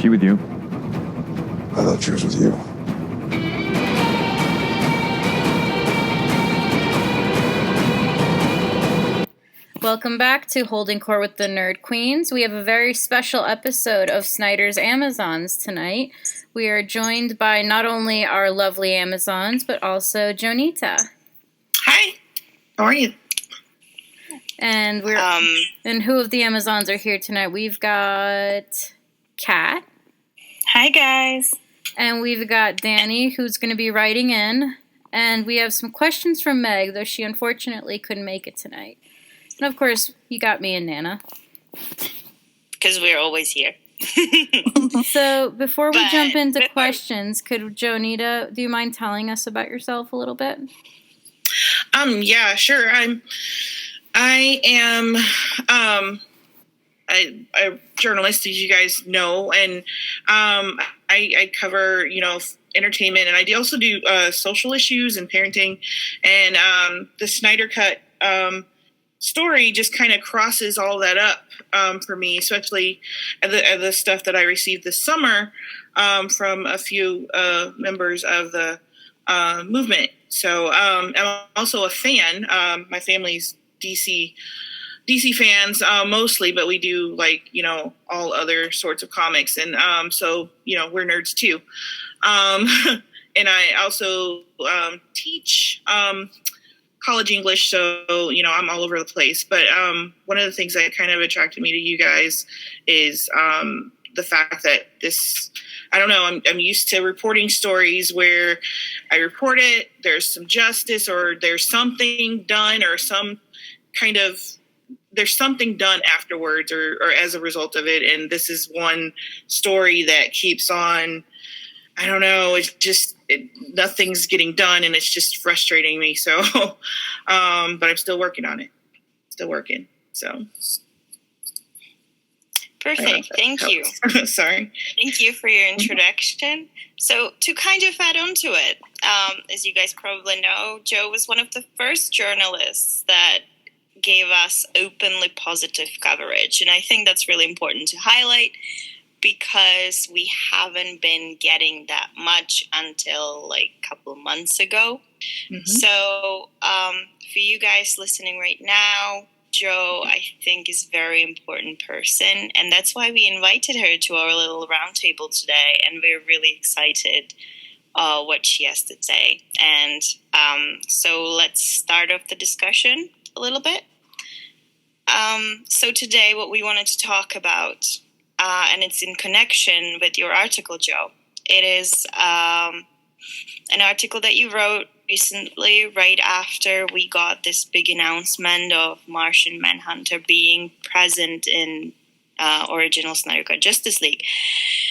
she with you? I thought she was with you. Welcome back to Holding Court with the Nerd Queens. We have a very special episode of Snyder's Amazons tonight. We are joined by not only our lovely Amazons, but also Jonita. Hi, how are you? And and who of the Amazons are here tonight? We've got Kat. Hi, guys. And we've got Danny, who's going to be writing in. And we have some questions from Meg, though she unfortunately couldn't make it tonight. And of course, you got me and Nana. Because we're always here. So before we jump into questions, could Jonita, do you mind telling us about yourself a little bit? Yeah, sure. I am a journalist, as you guys know, and I cover, entertainment, and I also do social issues and parenting, and the Snyder Cut story just kind of crosses all that up for me, especially the stuff that I received this summer from a few members of the movement. So I'm also a fan. My family's DC fans mostly, but we do all other sorts of comics, and so we're nerds too. And I also teach college English, so I'm all over the place. But one of the things that kind of attracted me to you guys is the fact that this, I don't know, I'm used to reporting stories where I report it, there's some justice, or there's something done, or there's something done afterwards or as a result of it. And this is one story that keeps on, I don't know, it's just, nothing's getting done, and it's just frustrating me. So, but I'm still working on it. Still working. So. Perfect. Thank you. Sorry. Thank you for your introduction. So to kind of add on to it, as you guys probably know, Joe was one of the first journalists that gave us openly positive coverage. And I think that's really important to highlight, because we haven't been getting that much until a couple of months ago. Mm-hmm. So for you guys listening right now, Jo, I think, is a very important person. And that's why we invited her to our little roundtable today. And we're really excited what she has to say. And so let's start off the discussion a little bit. So today what we wanted to talk about, and it's in connection with your article, Joe. It is an article that you wrote recently, right after we got this big announcement of Martian Manhunter being present in original Snyder Cut Justice League.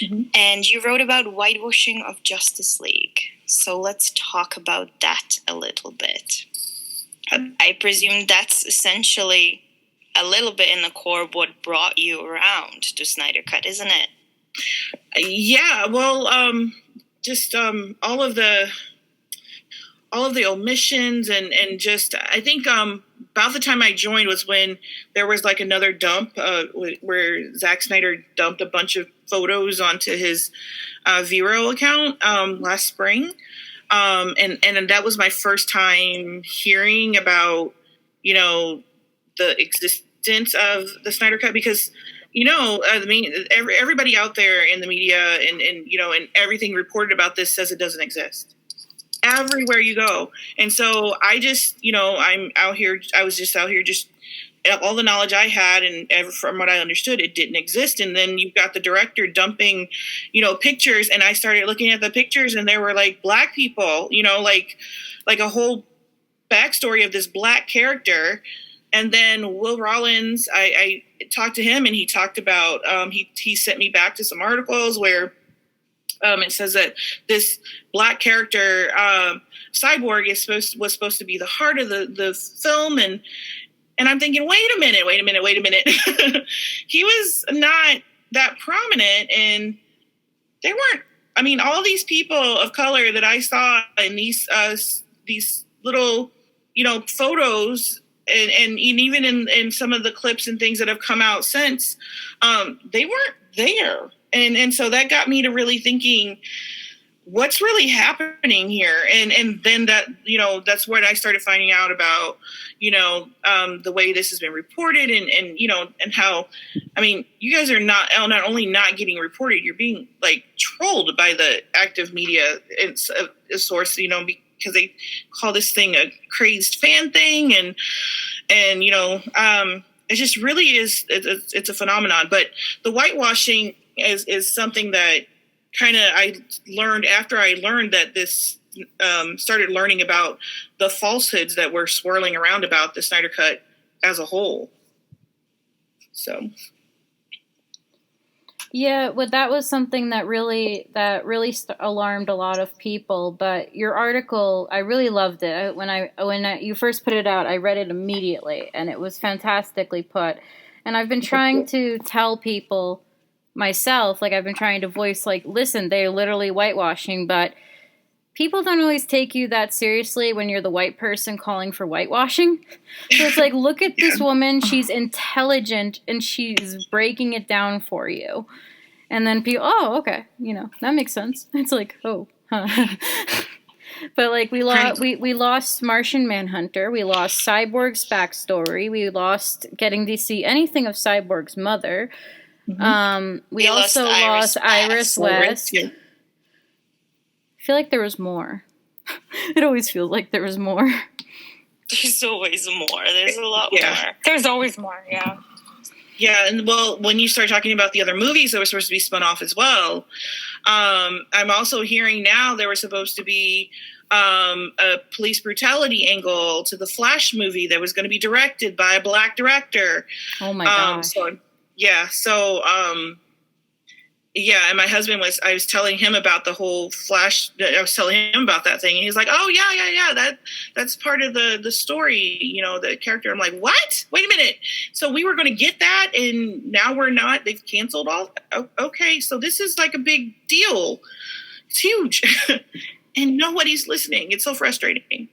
Mm-hmm. And you wrote about whitewashing of Justice League. So let's talk about that a little bit. I presume that's essentially a little bit in the core of what brought you around to Snyder Cut, isn't it? Yeah, well, just all of the omissions and just, I think about the time I joined was when there was another dump where Zack Snyder dumped a bunch of photos onto his Vero account last spring. And that was my first time hearing about, the existence of the Snyder Cut, because, everybody out there in the media and everything reported about this says it doesn't exist everywhere you go. And so I just, I was just out here, just all the knowledge I had and from what I understood, it didn't exist. And then you've got the director dumping, pictures, and I started looking at the pictures, and there were black people, like a whole backstory of this black character. And then Will Rollins, I talked to him, and he talked about, he sent me back to some articles where it says that this black character, Cyborg, was supposed to be the heart of the film. And I'm thinking, wait a minute. He was not that prominent, and they weren't, all these people of color that I saw in these little, photos, and even in some of the clips and things that have come out since, they weren't there. And so that got me to really thinking, what's really happening here? And then that, that's when I started finding out about, the way this has been reported and and how, you guys are not only not getting reported, you're being like trolled by the active media. It's a source, because they call this thing a crazed fan thing. And it just really is, it's a phenomenon. But the whitewashing is something that kind of I learned after I learned that this started learning about the falsehoods that were swirling around about the Snyder Cut as a whole. So. Yeah, well, that was something that really alarmed a lot of people. But your article, I really loved it. When you first put it out, I read it immediately, and it was fantastically put. And I've been trying to tell people myself, like I've been trying to voice, like, listen, they're literally whitewashing, but people don't always take you that seriously when you're the white person calling for whitewashing. So it's like, look at this woman, she's intelligent and she's breaking it down for you. And then people, oh, okay, that makes sense. It's like, oh, huh. But like we lost Martian Manhunter, we lost Cyborg's backstory, we lost getting to see anything of Cyborg's mother. Mm-hmm. We also lost Iris West. Yeah. I feel like there was more. It always feels like there was more. There's always more. There's a lot more. There's always more, yeah. Yeah, and well, when you start talking about the other movies that were supposed to be spun off as well, I'm also hearing now there was supposed to be a police brutality angle to the Flash movie that was going to be directed by a Black director. Oh my gosh. And my husband I was telling him about the whole Flash, I was telling him about that thing, and he's like, oh, yeah, that's part of the story, the character. I'm like, what? Wait a minute. So we were going to get that, and now we're not? They've canceled all? Okay, so this is like a big deal. It's huge. And nobody's listening. It's so frustrating.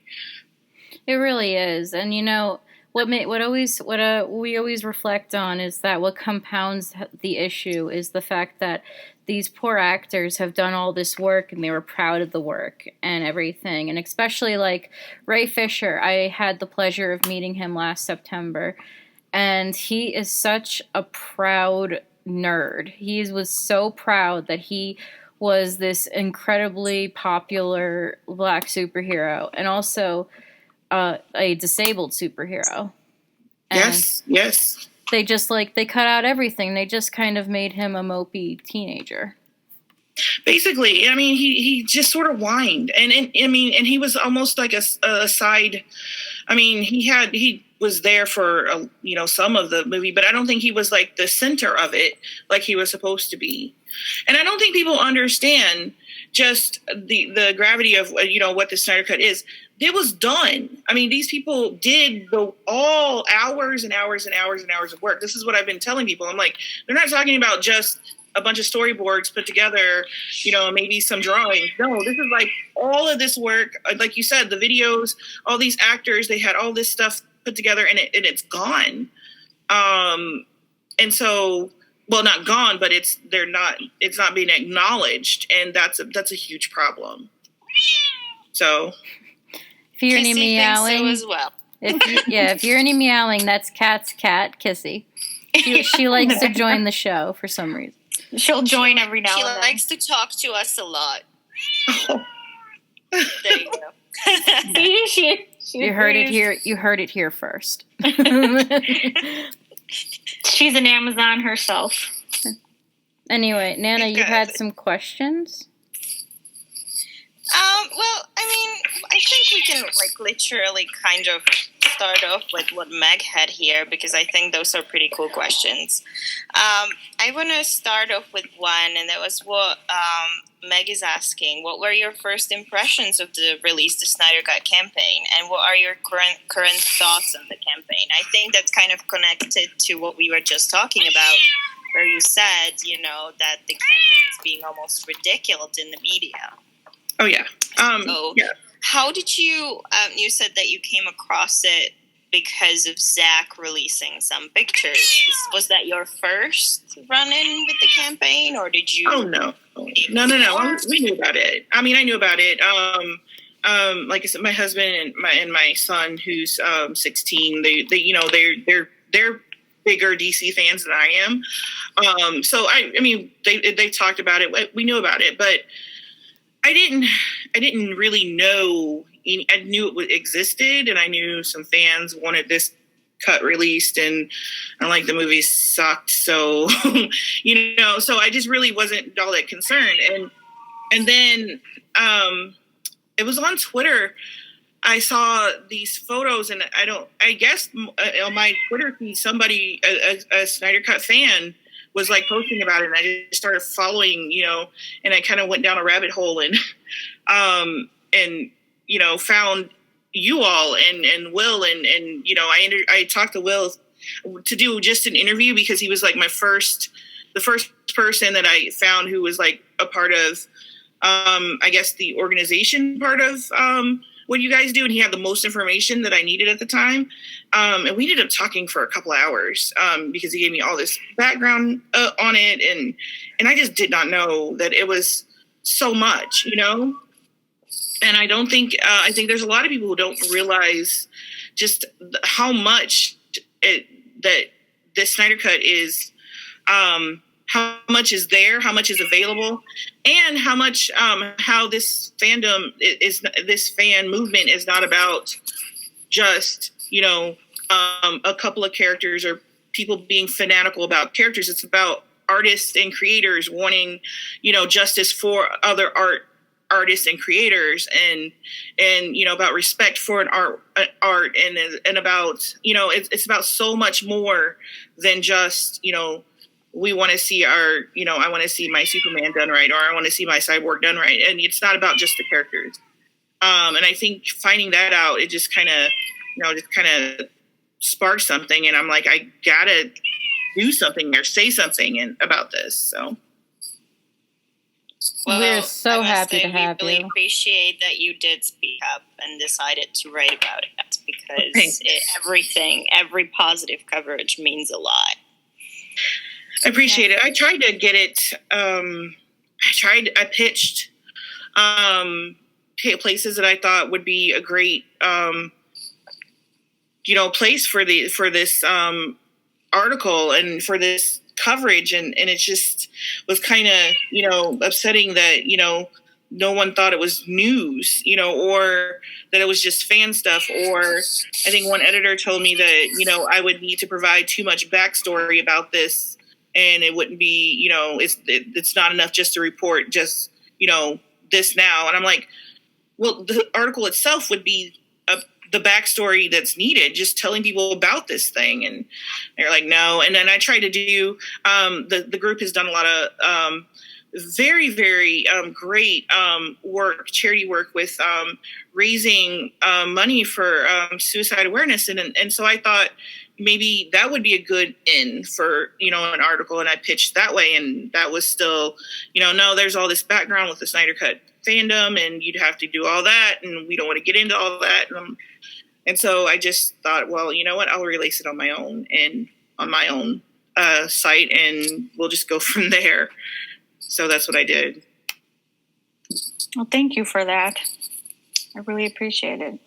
It really is. And, what we always reflect on is that what compounds the issue is the fact that these poor actors have done all this work and they were proud of the work and everything. And especially like Ray Fisher, I had the pleasure of meeting him last September, and he is such a proud nerd. He was so proud that he was this incredibly popular Black superhero and also a disabled superhero. And yes. They just they cut out everything. They just kind of made him a mopey teenager. Basically, he just sort of whined, and he was almost like a side. He was there for some of the movie, but I don't think he was like the center of it, like he was supposed to be. And I don't think people understand just the gravity of what the Snyder Cut is. It was done. These people did all hours and hours and hours and hours of work. This is what I've been telling people. I'm like, they're not talking about just a bunch of storyboards put together, maybe some drawings. No, this is like all of this work. Like you said, the videos, all these actors, they had all this stuff put together, and it's gone. And so, well, not gone, but it's not being acknowledged, and that's a huge problem. So. If you hear any meowing, so as well. if you hear any meowing, that's Kat's cat, Kissy. She likes to join the show for some reason. She'll join every now and then. She likes to talk to us a lot. There you go. See, you heard it here. You heard it here first. She's an Amazon herself. Anyway, Nana, you had some questions? Well, I think we can literally kind of start off with what Meg had here, because I think those are pretty cool questions. I want to start off with one, and that was what Meg is asking. What were your first impressions of the Release the Snyder Cut campaign, and what are your current thoughts on the campaign? I think that's kind of connected to what we were just talking about, where you said, that the campaign is being almost ridiculed in the media. Oh, yeah. How did you, you said that you came across it because of Zach releasing some pictures. Was that your first run-in with the campaign, or did you? Oh no. We knew about it. I mean, I knew about it. Like I said, my husband and my son, who's 16, they're bigger DC fans than I am. So I mean, they talked about it. We knew about it, but I didn't really know. I knew it existed, and I knew some fans wanted this cut released, and the movie sucked. So, so I just really wasn't all that concerned. And then it was on Twitter. I saw these photos, and I guess on my Twitter feed, somebody, a Snyder Cut fan, was like posting about it, and I just started following, and I kind of went down a rabbit hole and found you all and Will, and I talked to Will to do just an interview because he was like the first person that I found who was like a part of, I guess the organization part of, what you guys do, and he had the most information that I needed at the time. And we ended up talking for a couple of hours because he gave me all this background on it, and I just did not know that it was so much, And I don't think I think there's a lot of people who don't realize just how much that this Snyder Cut is. How much is there, how much is available, and how much how this fandom this fan movement is not about just a couple of characters or people being fanatical about characters. It's about artists and creators wanting justice for other artists and creators, and about respect for an art and about it's about so much more than just we want to see our, I want to see my Superman done right, or I want to see my Cyborg done right. And it's not about just the characters. And I think finding that out, it just kind of sparked something. And I'm like, I gotta do something or say something about this. So. Well, we're so happy to have you. We really appreciate that you did speak up and decided to write about it, because every positive coverage means a lot. I appreciate it. I tried to get it. I pitched places that I thought would be a great, place for this article and for this coverage, and it just was kind of upsetting that no one thought it was news, or that it was just fan stuff. Or I think one editor told me that I would need to provide too much backstory about this. And it wouldn't be, it's not enough just to report just, this now. And I'm like, well, the article itself would be the backstory that's needed, just telling people about this thing. And they're like, no. And then I tried to do, the group has done a lot of very, very great charity work with raising money for suicide awareness. And so I thought, maybe that would be a good in for, an article. And I pitched that way. And that was still, no, there's all this background with the Snyder Cut fandom, and you'd have to do all that. And we don't want to get into all that. And so I just thought, well, you know what, I'll release it on my own and on my own site, and we'll just go from there. So that's what I did. Well, thank you for that. I really appreciate it.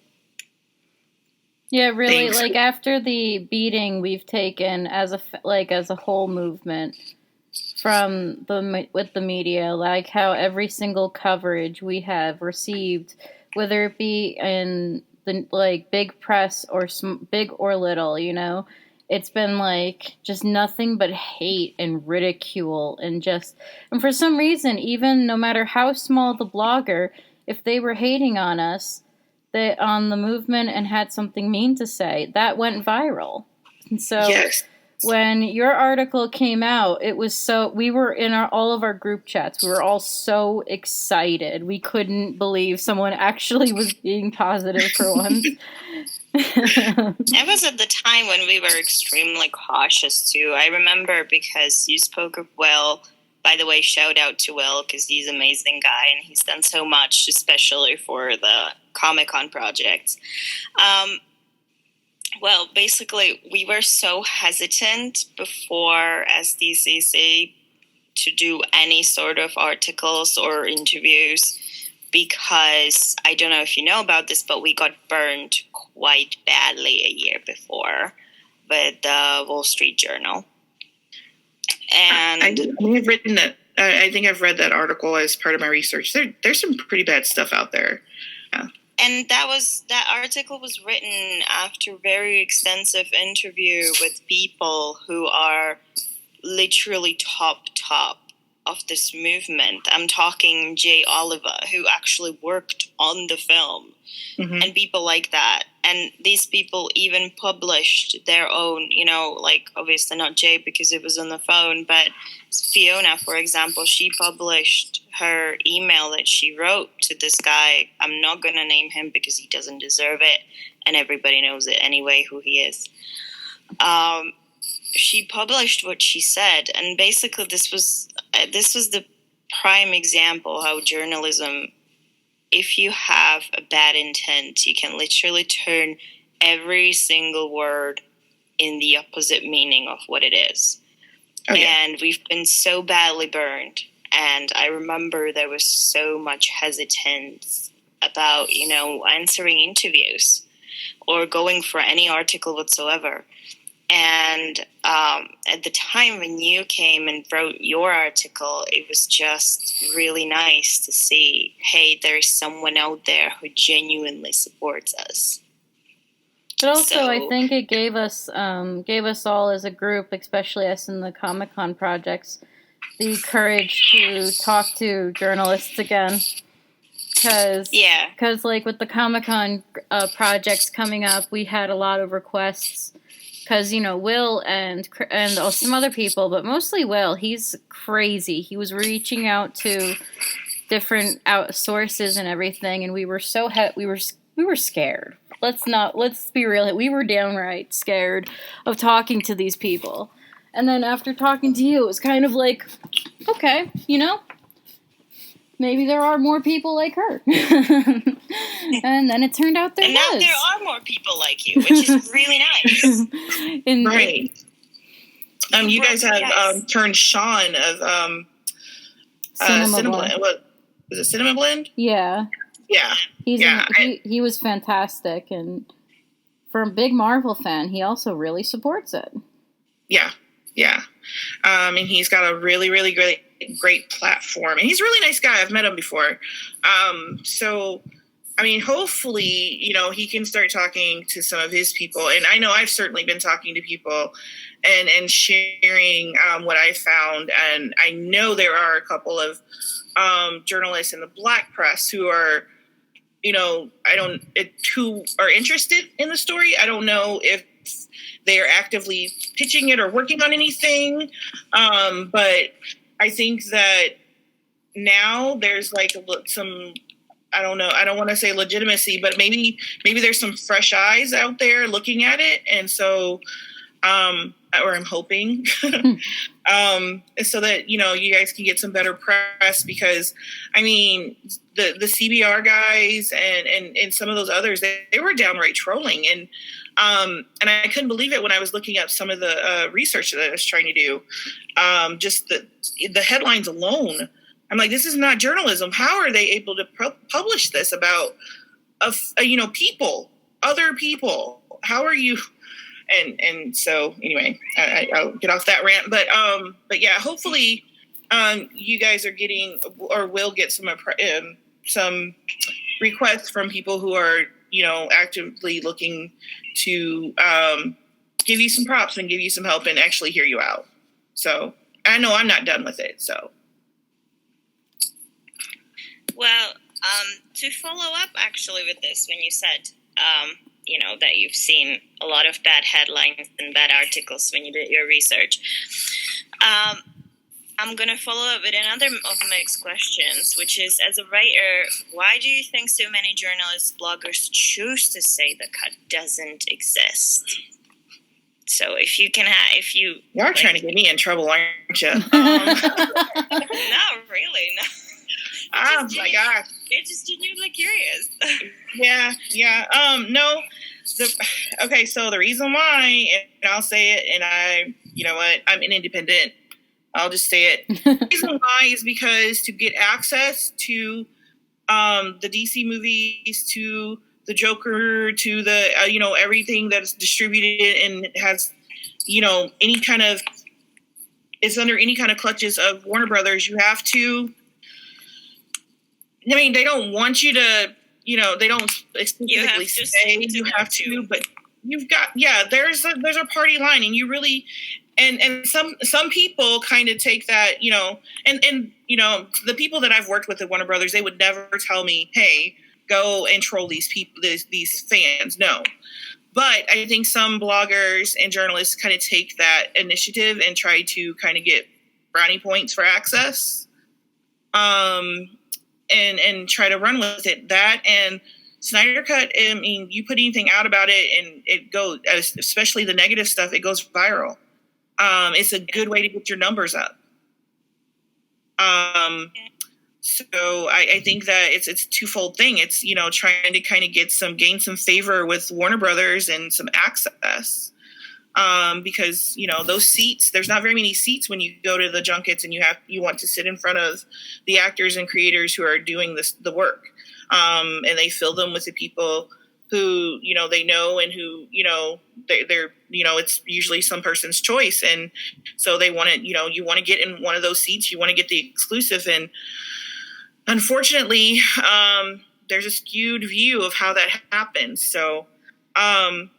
Yeah, really. Thanks. Like after the beating we've taken as a whole movement from with the media, like how every single coverage we have received, whether it be in the big press or big or little, it's been just nothing but hate and ridicule and for some reason, even no matter how small the blogger, if they were hating on us, on the movement and had something mean to say, that went viral. And so yes. When your article came out, we were in all of our group chats. We were all so excited. We couldn't believe someone actually was being positive for once. It was at the time when we were extremely cautious too. I remember because you spoke of Will. By the way, shout out to Will, because he's an amazing guy and he's done so much, especially for the Comic-Con projects. Well, basically, we were so hesitant before SDCC to do any sort of articles or interviews because I don't know if you know about this, but we got burned quite badly a year before with the Wall Street Journal. And I have written that. I think I've read that article as part of my research. There's some pretty bad stuff out there. Yeah. And that article was written after very extensive interview with people who are literally top of this movement. I'm talking Jay Oliver, who actually worked on the film, and people like that. And these people even published their own, like obviously not Jay because it was on the phone, but Fiona, for example, she published her email that she wrote to this guy. I'm not going to name him because he doesn't deserve it, and everybody knows it anyway who he is. She published what she said, and basically this was the prime example how journalism, if you have a bad intent, you can literally turn every single word in the opposite meaning of what it is. Oh, yeah. And we've been so badly burned. And I remember there was so much hesitance about, answering interviews or going for any article whatsoever. And at the time when you came and wrote your article, it was just really nice to see, hey, there's someone out there who genuinely supports us. But also, I think it gave us all as a group, especially us in the Comic-Con projects, the courage to talk to journalists again. Because like with the Comic-Con projects coming up, we had a lot of requests. Because, Will and some other people, but mostly Will, he's crazy. He was reaching out to different sources and everything, and we were so we were scared. Let's be real. We were downright scared of talking to these people. And then after talking to you, it was kind of like, okay, maybe there are more people like her. And then it turned out there was. And now there are more people like you, which is really nice. Right. You guys have turned Sean of Cinema Blend. What was it? Cinema Blend? Yeah. Yeah. He was fantastic, and for a big Marvel fan, he also really supports it. Yeah. And he's got a really, really great platform, and he's a really nice guy. I've met him before. So, hopefully, he can start talking to some of his people. And I know I've certainly been talking to people and sharing what I found. And I know there are a couple of journalists in the Black press who are, who are interested in the story. I don't know if they are actively pitching it or working on anything. But I think that now there's like some, I don't know, I don't want to say legitimacy, but maybe there's some fresh eyes out there looking at it. And so, or I'm hoping, so that, you guys can get some better press, because the CBR guys and some of those others, they were downright trolling. And I couldn't believe it when I was looking up some of the research that I was trying to do. Just the headlines alone, I'm like, this is not journalism. How are they able to publish this about, people, other people? How are you? And so anyway, I'll get off that rant. But yeah, hopefully, you guys are getting or will get some requests from people who are, actively looking to give you some props and give you some help and actually hear you out. So I know I'm not done with it. So. Well, to follow up actually with this, when you said, that you've seen a lot of bad headlines and bad articles when you did your research, I'm going to follow up with another of my next questions, which is, as a writer, why do you think so many journalists, bloggers choose to say the cut doesn't exist? So if you can you are trying to get me in trouble, aren't you? Not really, no. Oh my gosh. You're just genuinely curious. Yeah. No, Okay, so the reason why, and I'll say it, and you know what, I'm an independent. I'll just say it. The reason why is because to get access to the DC movies, to the Joker, to the everything that's distributed and has any kind of is under any kind of clutches of Warner Brothers, you have to. I mean, they don't want you to. They don't explicitly say you have to, but you've got there's a party line, and you really and some people kind of take that, and the people that I've worked with at Warner Brothers, they would never tell me, hey, go and troll these people, these fans. No. But I think some bloggers and journalists kind of take that initiative and try to kind of get brownie points for access. And try to run with it. That and Snyder Cut, I mean, you put anything out about it and it goes, especially the negative stuff, it goes viral. It's a good way to get your numbers up. So I think that it's a twofold thing. It's, trying to kind of gain some favor with Warner Brothers and some access. Because those seats, there's not very many seats when you go to the junkets and you want to sit in front of the actors and creators who are doing the work, and they fill them with the people who they know and who they're it's usually some person's choice, and so they want to you want to get in one of those seats, you want to get the exclusive, and unfortunately there's a skewed view of how that happens. So and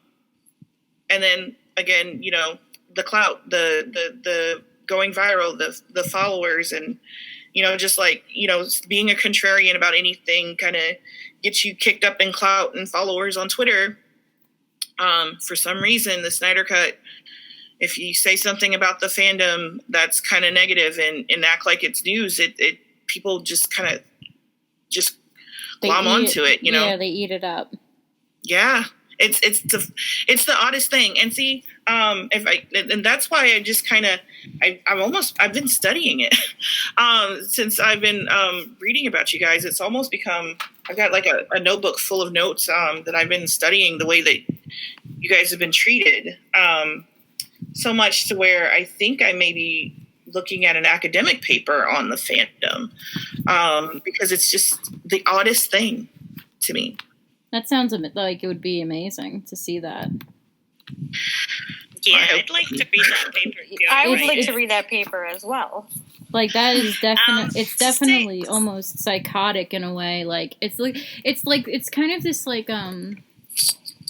then again, the clout, the going viral, the followers, and, just like, being a contrarian about anything kind of gets you kicked up in clout and followers on Twitter. For some reason, the Snyder Cut, if you say something about the fandom that's kind of negative and act like it's news, it people just kind of just glom onto it, Yeah, they eat it up. Yeah. It's the oddest thing, and see, and that's why I just kind of I've been studying it since I've been reading about you guys. It's almost become, I've got like a notebook full of notes that I've been studying the way that you guys have been treated, so much to where I think I may be looking at an academic paper on the fandom, because it's just the oddest thing to me. That sounds like it would be amazing to see that. Yeah, I'd like to read that paper. I would like to read that paper as well. Like that is definitely it's definitely almost psychotic in a way. Like it's kind of this like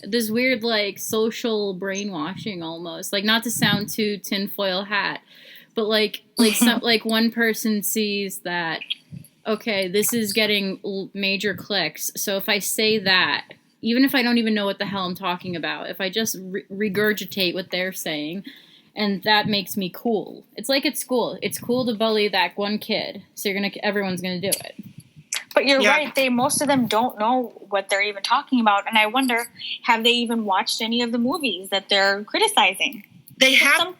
this weird like social brainwashing almost. Like, not to sound too tinfoil hat, but like some like one person sees that, okay, this is getting major clicks. So if I say that, even if I don't even know what the hell I'm talking about, if I just regurgitate what they're saying, and that makes me cool. It's like at school. It's cool to bully that one kid. So everyone's gonna do it. But you're right. Most of them don't know what they're even talking about. And I wonder, have they even watched any of the movies that they're criticizing? They haven't.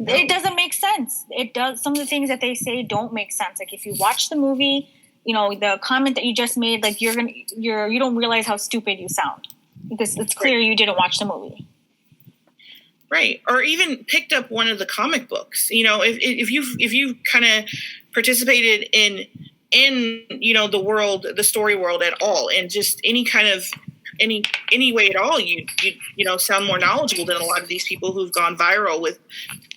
It doesn't make sense. It does. Some of the things that they say don't make sense. Like if you watch the movie, the comment that you just made, like you don't realize how stupid you sound because it's clear you didn't watch the movie. Right. Or even picked up one of the comic books. If you kind of participated in the world, the story world at all, and just any kind of any way at all, you sound more knowledgeable than a lot of these people who've gone viral with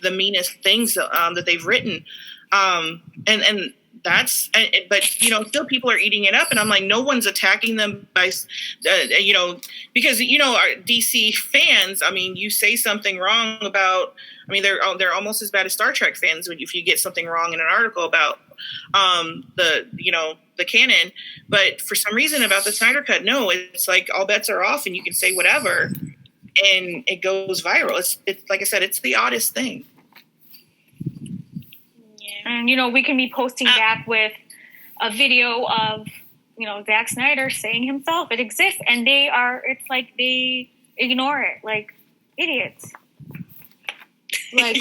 the meanest things that they've written, and that's, but still people are eating it up, and I'm like, no one's attacking them by because our DC fans, I mean, you say something wrong about, I mean, they're almost as bad as Star Trek fans if you get something wrong in an article about the canon, but for some reason about the Snyder Cut, no, it's like all bets are off and you can say whatever and it goes viral. It's like I said, it's the oddest thing. Yeah. And we can be posting back with a video of Zack Snyder saying himself it exists, and it's like they ignore it like idiots. Like,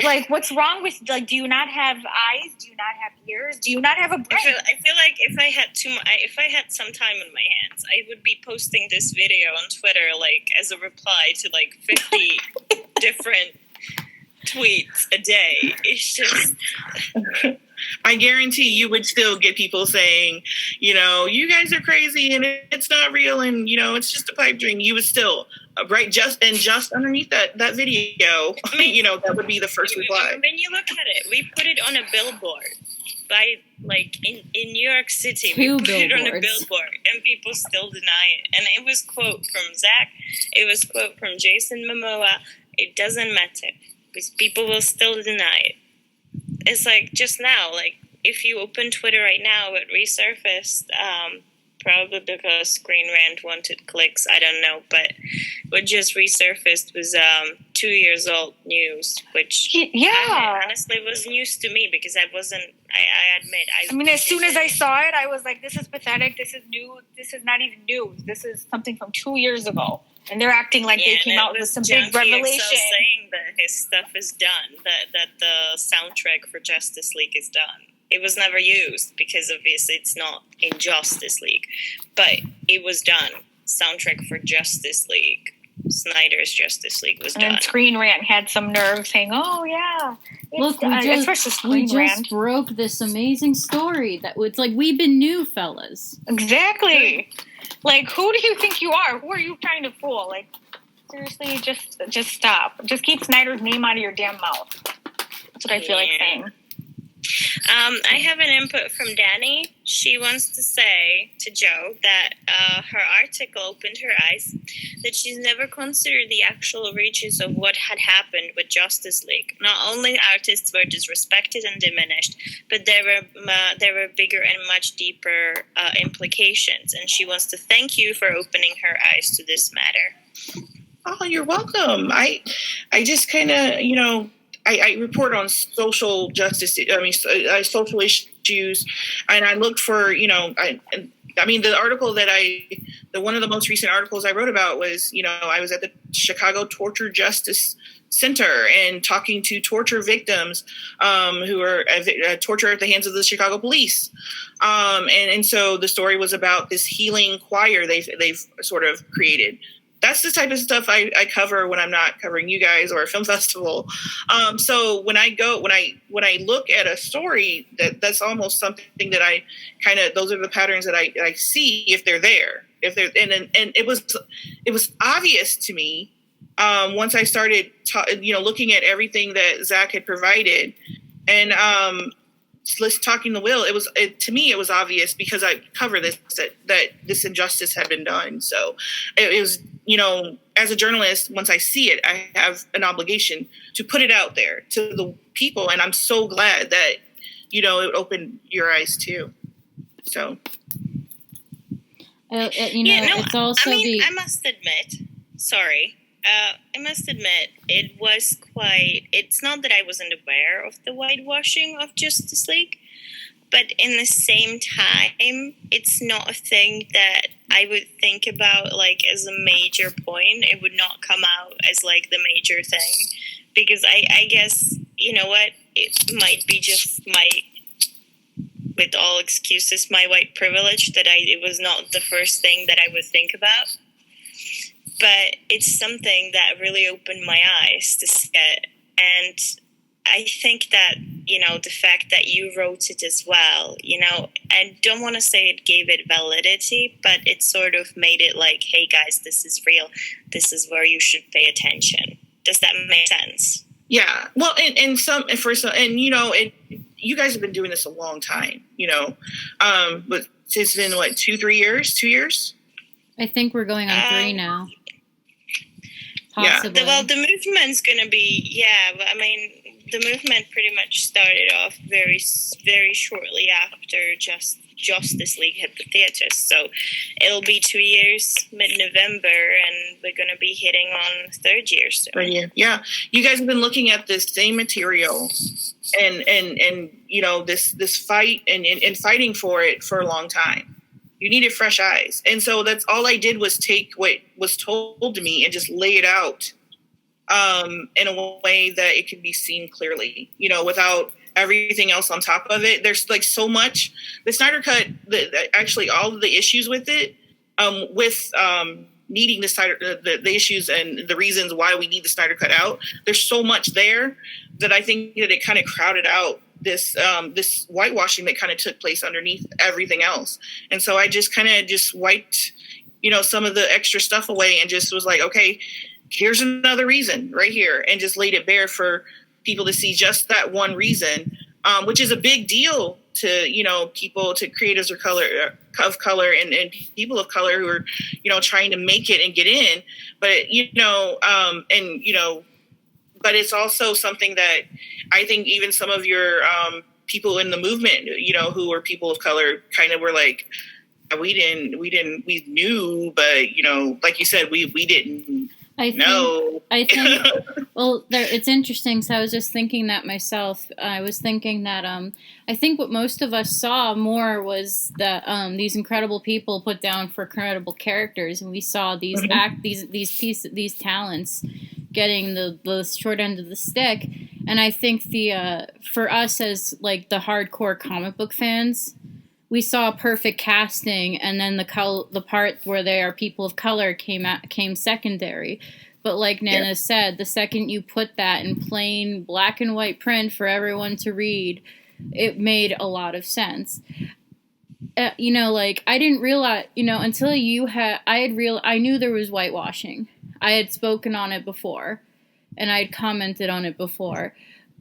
like, what's wrong with, like, do you not have eyes? Do you not have ears? Do you not have a brain? I feel like if I had some time on my hands, months, I would be posting this video on Twitter, like, as a reply to, like, 50 different tweets a day. It's just... I guarantee you would still get people saying, you know, you guys are crazy and it's not real and, you know, it's just a pipe dream. You would still, right, just underneath that video, I mean, you know, that would be the first reply. When you look at it, we put it on a billboard by, like, in New York City. We put it on a billboard and people still deny it. And it was quote from Zach. It was quote from Jason Momoa. It doesn't matter because people will still deny it. It's like just now, like if you open Twitter right now, it resurfaced, probably because Screen Rant wanted clicks, I don't know, but what just resurfaced was 2 years old news, which honestly was news to me because I admit. I mean, as soon as I saw it, I was like, this is pathetic, this is new, this is not even news, this is something from 2 years ago. And they're acting like they came out with some big revelation. Saying that his stuff is done, that the soundtrack for Justice League is done. It was never used because obviously it's not in Justice League, but it was done. Soundtrack for Justice League, Snyder's Justice League was done. And Screen Rant had some nerve saying, "Oh yeah, look, we just broke this amazing story that was like we've been new, fellas." Exactly. Like, who do you think you are? Who are you trying to fool? Like, seriously, just stop. Just keep Snyder's name out of your damn mouth. That's what I feel like saying. I have an input from Danny. She wants to say to Joe that her article opened her eyes, that she's never considered the actual reaches of what had happened with Justice League. Not only artists were disrespected and diminished, but there were bigger and much deeper implications. And she wants to thank you for opening her eyes to this matter. Oh, you're welcome. I just kind of, you know, I report on social justice, social issues, and I looked for, you know, I mean, the article that one of the most recent articles I wrote about was, you know, I was at the Chicago Torture Justice Center and talking to torture victims who were tortured at the hands of the Chicago police. And so the story was about this healing choir they've sort of created. That's the type of stuff I cover when I'm not covering you guys or a film festival. So when I look at a story, that's almost something that I kind of, those are the patterns that I see if they're there. And it was obvious to me once I started looking at everything that Zach had provided and talking to Will, to me it was obvious because I cover this that this injustice had been done. So it was, you know, as a journalist, once I see it, I have an obligation to put it out there to the people, and I'm so glad that, you know, it opened your eyes too. So it's also I must admit, sorry. I must admit, it's not that I wasn't aware of the whitewashing of Justice League, but in the same time, it's not a thing that I would think about, like, as a major point. It would not come out as, like, the major thing, because I guess, you know what, it might be just with all excuses, my white privilege, that it was not the first thing that I would think about. But it's something that really opened my eyes to see it. And I think that, you know, the fact that you wrote it as well, you know, I don't want to say it gave it validity, but it sort of made it like, hey guys, this is real. This is where you should pay attention. Does that make sense? Yeah. Well, and you know, you guys have been doing this a long time, you know, but it's been what, 2 years? I think we're going on 3 now. Possibly. Yeah. The movement's going to be, I mean, the movement pretty much started off very, very shortly after Justice League hit the theaters. So it'll be 2 years, mid-November, and we're going to be hitting on 3rd year soon. Yeah. You guys have been looking at this same material and you know, this fight and fighting for it for a long time. You needed fresh eyes. And so that's all I did was take what was told to me and just lay it out in a way that it could be seen clearly, you know, without everything else on top of it. There's like so much. The Snyder Cut, actually all of the issues with it, with needing the issues and the reasons why we need the Snyder Cut out, there's so much there that I think that it kind of crowded out this whitewashing that kind of took place underneath everything else. And so I just kind of just wiped, some of the extra stuff away and just was like, okay, here's another reason right here, and just laid it bare for people to see just that one reason, which is a big deal to, people, to creators of color and people of color who are, trying to make it and get in. But, but it's also something that I think even some of your people in the movement, who are people of color, kind of were like, we knew, but, like you said, we didn't know. I think, well, it's interesting. So I was just thinking that myself. I was thinking that I think what most of us saw more was that these incredible people put down for credible characters, and we saw these these talents getting the short end of the stick. And I think for us as like the hardcore comic book fans, we saw perfect casting, and then the part where they are people of color came secondary. But like Nana said, the second you put that in plain black and white print for everyone to read, it made a lot of sense. I didn't realize, until I knew there was whitewashing. I had spoken on it before, and I'd commented on it before,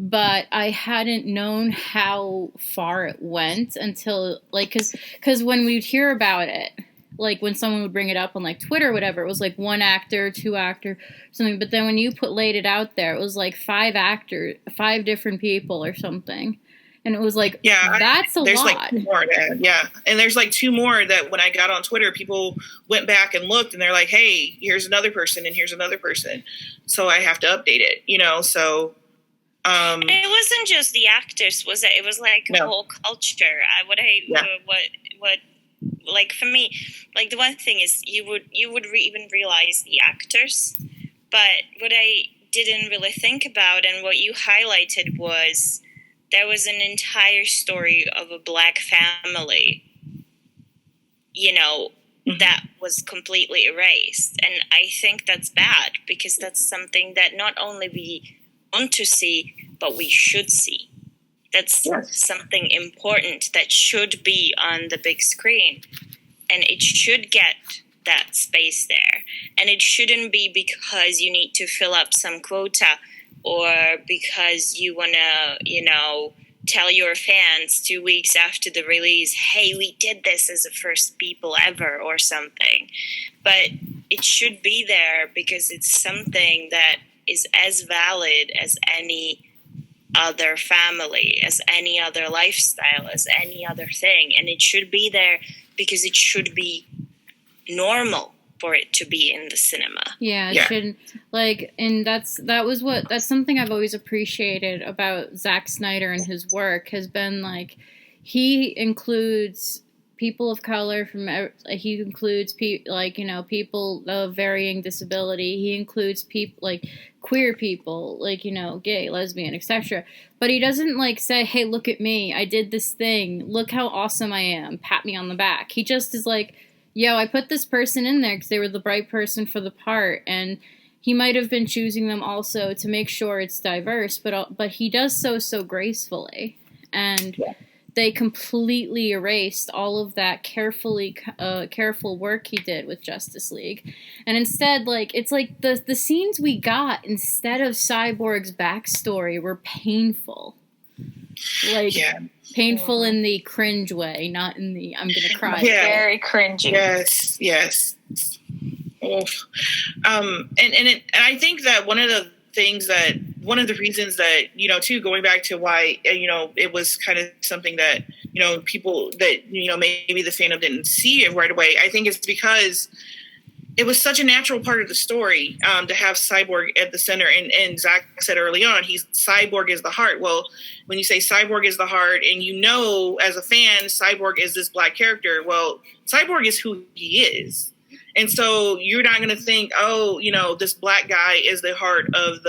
but I hadn't known how far it went until, because when we'd hear about it, like when someone would bring it up on like Twitter or whatever, it was like 1 actor, 2 actor, something. But then when you laid it out there, it was like 5 actors, 5 different people or something. And it was like, that's a lot. There's like 2 more, and there's like 2 more that when I got on Twitter, people went back and looked, and they're like, hey, here's another person, and here's another person. So I have to update it, so. It wasn't just the actors, was it? It was like the whole culture. Like for me, like the one thing is you would even realize the actors, but what I didn't really think about and what you highlighted was there was an entire story of a black family, that was completely erased. And I think that's bad, because that's something that not only we want to see, but we should see. That's something important that should be on the big screen. And it should get that space there. And it shouldn't be because you need to fill up some quota or because you want to, tell your fans 2 weeks after the release, hey, we did this as the first people ever or something. But it should be there because it's something that is as valid as any other family, as any other lifestyle, as any other thing. And it should be there because it should be normal for it to be in the cinema. Yeah, it shouldn't, and that's something I've always appreciated about Zack Snyder and his work, has been like, he includes people of color he includes people of varying disability. He includes people like queer people, gay, lesbian, etc. But he doesn't say, hey, look at me, I did this thing, look how awesome I am, pat me on the back. He just is like, yo, I put this person in there because they were the right person for the part. And he might have been choosing them also to make sure it's diverse, but he does so gracefully. And they completely erased all of that careful work he did with Justice League. And instead, it's like the scenes we got instead of Cyborg's backstory were painful. Painful in the cringe way, not in the I'm gonna cry. Yeah, very cringy. Yes. And I think that one of the reasons that, too, going back to why, it was kind of something that, people that, maybe the fandom didn't see it right away. I think it's because it was such a natural part of the story to have Cyborg at the center. And Zach said early on, Cyborg is the heart. Well, when you say Cyborg is the heart and as a fan, Cyborg is this black character, well, Cyborg is who he is. And so you're not going to think, this black guy is the heart of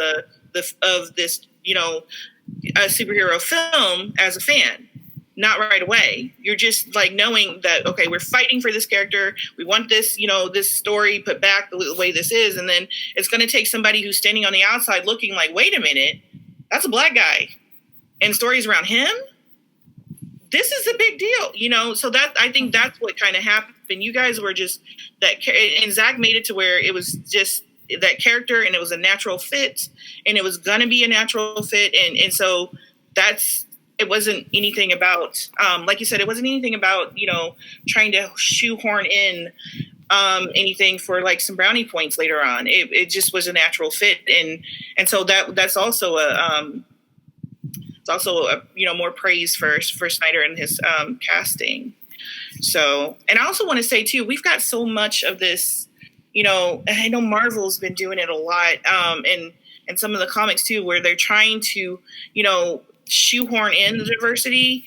of this, a superhero film as a fan. not right away. You're just like knowing that, okay, we're fighting for this character. We want this, this story put back the way this is. And then it's going to take somebody who's standing on the outside looking like, wait a minute, that's a black guy. And stories around him. This is a big deal, so that, I think that's what kind of happened. You guys were just that, and Zach made it to where it was just that character, and it was a natural fit, and it was going to be a natural fit. And so it wasn't anything about, like you said, it wasn't anything about, trying to shoehorn in anything for like some brownie points later on. It just was a natural fit. And so that's also more praise for Snyder and his casting. So, and I also want to say too, we've got so much of this, I know Marvel's been doing it a lot, and some of the comics too, where they're trying to, shoehorn in the diversity,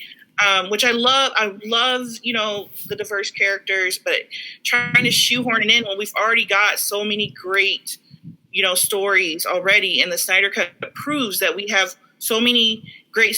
which I love. I love, the diverse characters, but trying to shoehorn it in when we've already got so many great, stories already. And the Snyder Cut proves that we have so many great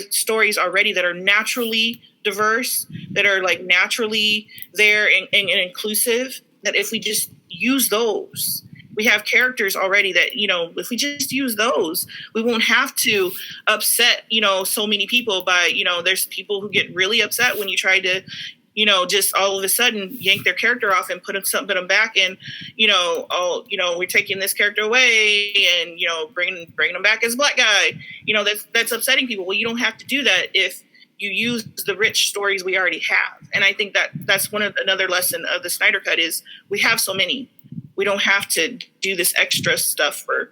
stories already that are naturally diverse, that are like naturally there and inclusive, that if we just use those, we have characters already that, if we just use those, we won't have to upset, so many people by, there's people who get really upset when you try to, just all of a sudden yank their character off and put them back in, we're taking this character away and, bringing them back as a black guy, that's upsetting people. Well, you don't have to do that if you use the rich stories we already have. And I think that's another lesson of the Snyder Cut is we have so many. We don't have to do this extra stuff for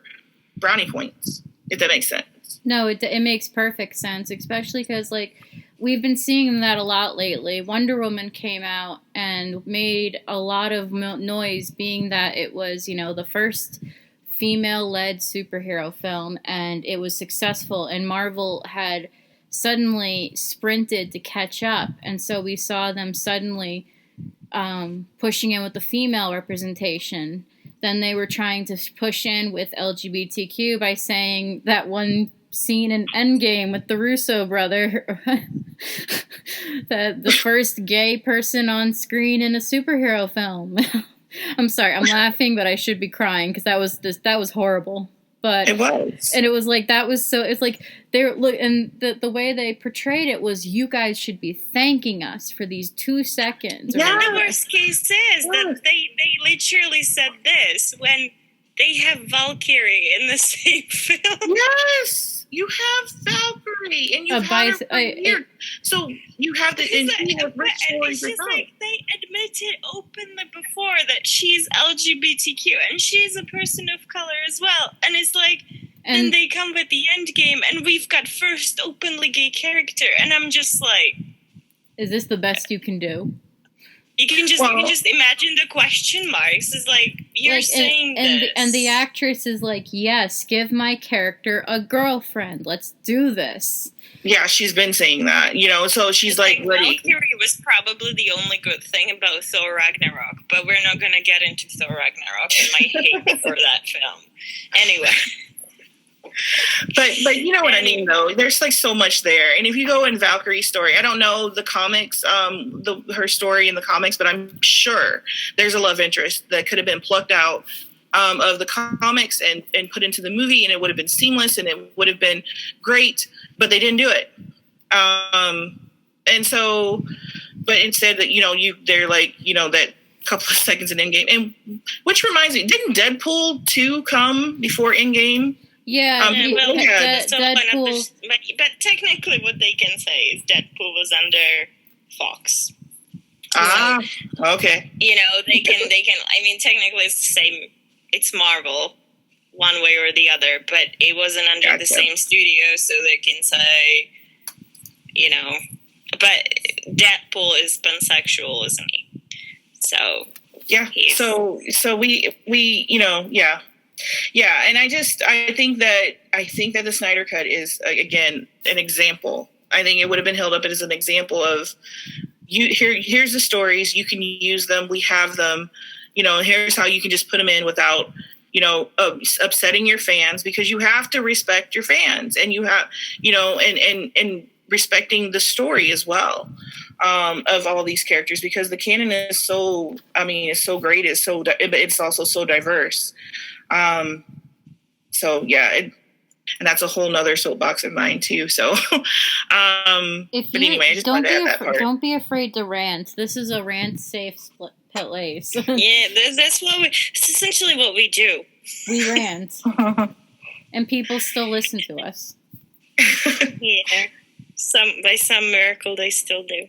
brownie points, if that makes sense. No, it makes perfect sense, especially because, like, we've been seeing that a lot lately. Wonder Woman came out and made a lot of noise, being that it was, the first female-led superhero film, and it was successful, and Marvel had suddenly sprinted to catch up, and so we saw them suddenly pushing in with the female representation. Then they were trying to push in with LGBTQ by saying that one scene in Endgame with the Russo brother, that the first gay person on screen in a superhero film. I'm sorry, I'm laughing, but I should be crying because that was horrible. But it was, and it was like that was so. It's like and the way they portrayed it was, you guys should be thanking us for these 2 seconds. Yeah, the worst case is that they literally said this when they have Valkyrie in the same film. Yes, you have Valkyrie, and you have her for years. So you have the it's just like they admitted openly before that she's LGBTQ and she's a person of color as well, and it's like, then they come with the end game and we've got first openly gay character, and I'm just like, is this the best you can do? You can just imagine the question marks. It's like, you're saying this. And the actress is like, yes, give my character a girlfriend. Let's do this. Yeah, she's been saying that, so she's like ready. Valkyrie was probably the only good thing about Thor Ragnarok, but we're not going to get into Thor Ragnarok and my hate for that film. Anyway. But you know what I mean, though. There's like so much there, and if you go in Valkyrie's story, I don't know the comics, her story in the comics, but I'm sure there's a love interest that could have been plucked out of the comics and put into the movie, and it would have been seamless and it would have been great, but they didn't do it. And so, but instead that they're like that couple of seconds in Endgame, and which reminds me, didn't Deadpool 2 come before Endgame? Yeah, Deadpool. But technically, what they can say is Deadpool was under Fox. Okay. They can. I mean, technically, it's the same. It's Marvel, one way or the other, but it wasn't under the same studio, so they can say, But Deadpool is pansexual, isn't he? So yeah. So we yeah. Yeah, and I think that the Snyder Cut is, again, an example. I think it would have been held up as an example of here's the stories, you can use them, we have them, here's how you can just put them in without, upsetting your fans, because you have to respect your fans, and you have, and respecting the story as well, of all these characters, because the canon is so, it's so great. It's also so diverse. So yeah, and that's a whole nother soapbox of mine too. So, but anyway, I just wanted to add that part. Don't be afraid to rant. This is a rant-safe place. Yeah, it's essentially what we do. We rant. And people still listen to us. Yeah. By some miracle, they still do.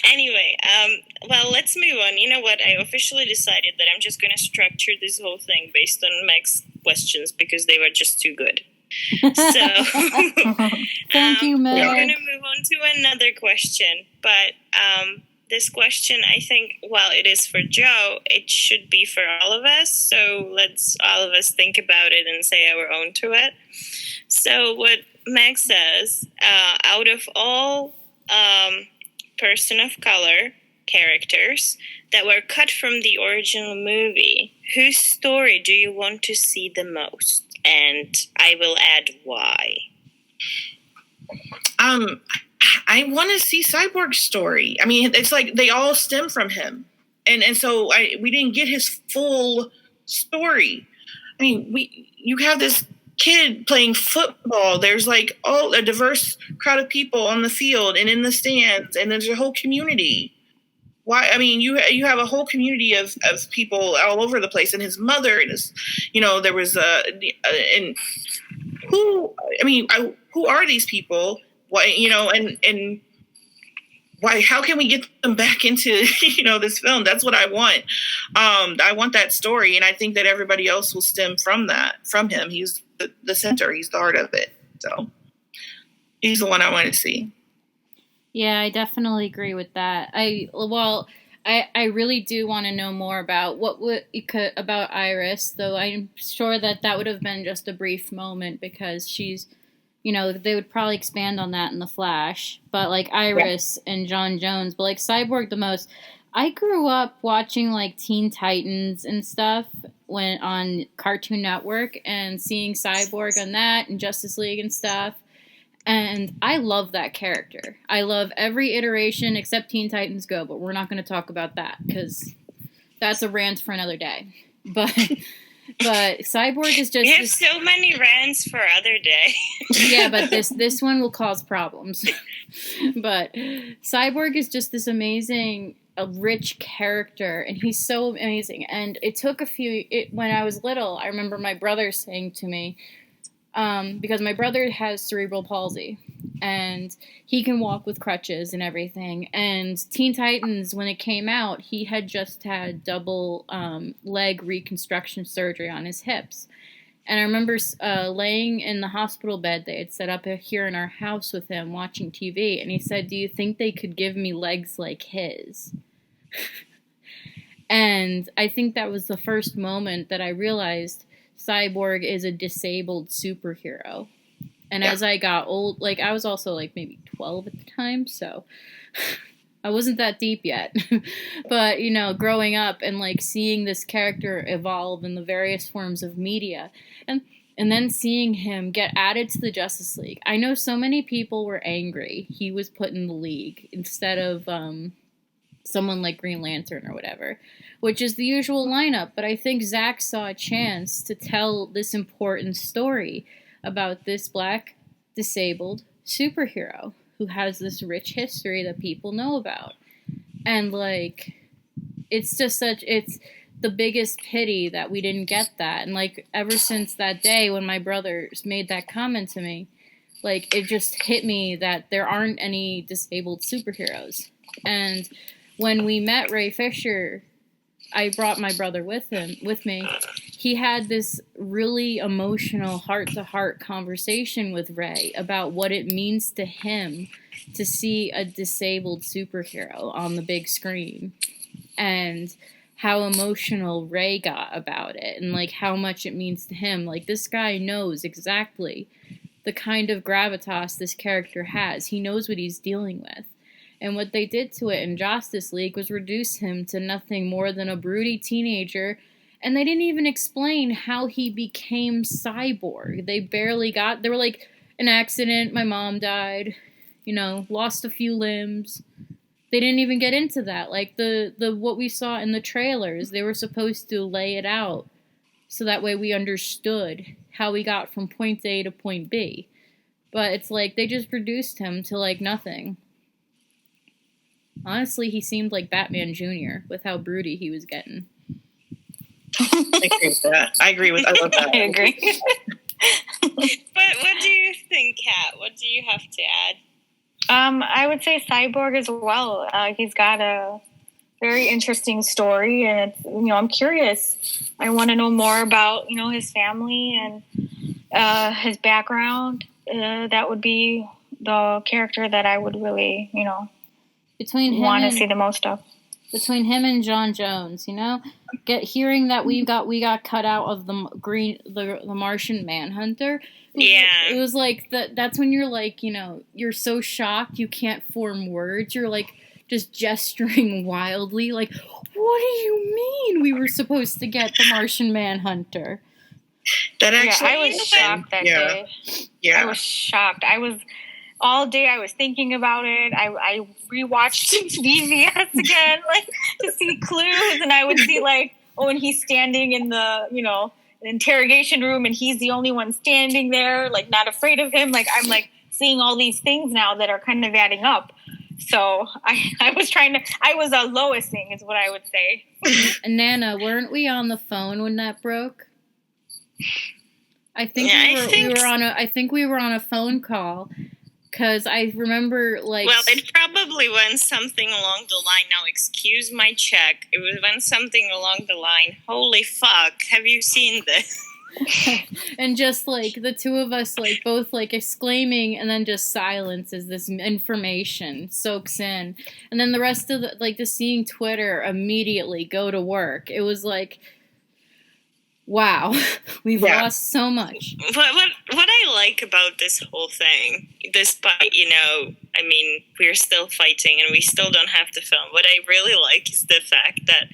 Anyway, well, let's move on. You know what? I officially decided that I'm just going to structure this whole thing based on Meg's questions because they were just too good. So, thank you, Meg. We're going to move on to another question. But this question, I think, while it is for Joe, it should be for all of us. So let's all of us think about it and say our own to it. So what Meg says, out of all person of color characters that were cut from the original movie, whose story do you want to see the most? And I will add why. I want to see Cyborg's story. I mean, it's like they all stem from him. And so we didn't get his full story. I mean, you have this kid playing football. There's like a diverse crowd of people on the field and in the stands, and there's a whole community. Why? I mean, you have a whole community of people all over the place, and his mother, and his, there was and who? I mean, who are these people? Why? And why? How can we get them back into this film? That's what I want. I want that story, and I think that everybody else will stem from him. He's the center. He's the heart of it. So he's the one I want to see. Yeah, I definitely agree with that. I really do want to know more about about Iris, though I'm sure that would have been just a brief moment because she's, they would probably expand on that in The Flash. But like Iris and John Jones, but like Cyborg the most. I grew up watching like Teen Titans and stuff on Cartoon Network and seeing Cyborg on that and Justice League and stuff. And I love that character. I love every iteration except Teen Titans Go, but we're not going to talk about that because that's a rant for another day. But Cyborg is just... You have so many rants for other day. Yeah, but this one will cause problems. But Cyborg is just this amazing... a rich character, and he's so amazing. And it took when I was little, I remember my brother saying to me, because my brother has cerebral palsy and he can walk with crutches and everything, and Teen Titans, when it came out, he had just had double leg reconstruction surgery on his hips. And I remember laying in the hospital bed they had set up here in our house with him watching TV, and he said, "Do you think they could give me legs like his?" And I think that was the first moment that I realized Cyborg is a disabled superhero. And as I got old, like I was also like maybe 12 at the time, so I wasn't that deep yet. But, growing up and like seeing this character evolve in the various forms of media and then seeing him get added to the Justice League. I know so many people were angry he was put in the League instead of someone like Green Lantern or whatever, which is the usual lineup. But I think Zack saw a chance to tell this important story about this black disabled superhero who has this rich history that people know about. And like, it's the biggest pity that we didn't get that. And like, ever since that day when my brothers made that comment to me, like, it just hit me that there aren't any disabled superheroes. And when we met Ray Fisher, I brought my brother with me. He had this really emotional heart-to-heart conversation with Ray about what it means to him to see a disabled superhero on the big screen, and how emotional Ray got about it, and like how much it means to him. Like, this guy knows exactly the kind of gravitas this character has. He knows what he's dealing with. And what they did to it in Justice League was reduce him to nothing more than a broody teenager. And they didn't even explain how he became Cyborg. They were like, an accident, my mom died, lost a few limbs. They didn't even get into that. Like the what we saw in the trailers, they were supposed to lay it out so that way we understood how we got from point A to point B. But it's like they just reduced him to like nothing. Honestly, he seemed like Batman Jr. with how broody he was getting. I agree with that. I love that. I agree. But what do you think, Kat? What do you have to add? I would say Cyborg as well. He's got a very interesting story, and it's, I'm curious. I want to know more about his family and his background. That would be the character that I would really want to see the most of. Between him and John Jones, hearing that we got cut out of the Martian Manhunter. It was like that's when you're like, you're so shocked you can't form words. You're like just gesturing wildly, like, what do you mean we were supposed to get the Martian Manhunter? That actually, I was shocked that day. Yeah, I was shocked. All day I was thinking about it. I rewatched BVS again, like to see clues, and I would see like, when he's standing in the interrogation room and he's the only one standing there, like not afraid of him. Like I'm like seeing all these things now that are kind of adding up. So I was Loising is what I would say. And Nana, weren't we on the phone when that broke? I think we were on a phone call. Because I remember, like... Well, it probably went something along the line, now excuse my check, it went something along the line, holy fuck, have you seen this? And just, like, the two of us, like, both, like, exclaiming, and then just silence as this information soaks in. And then the rest of the seeing Twitter immediately go to work. It was, like... Wow, we've lost so much. What I like about this whole thing, despite, we're still fighting and we still don't have to film, what I really like is the fact that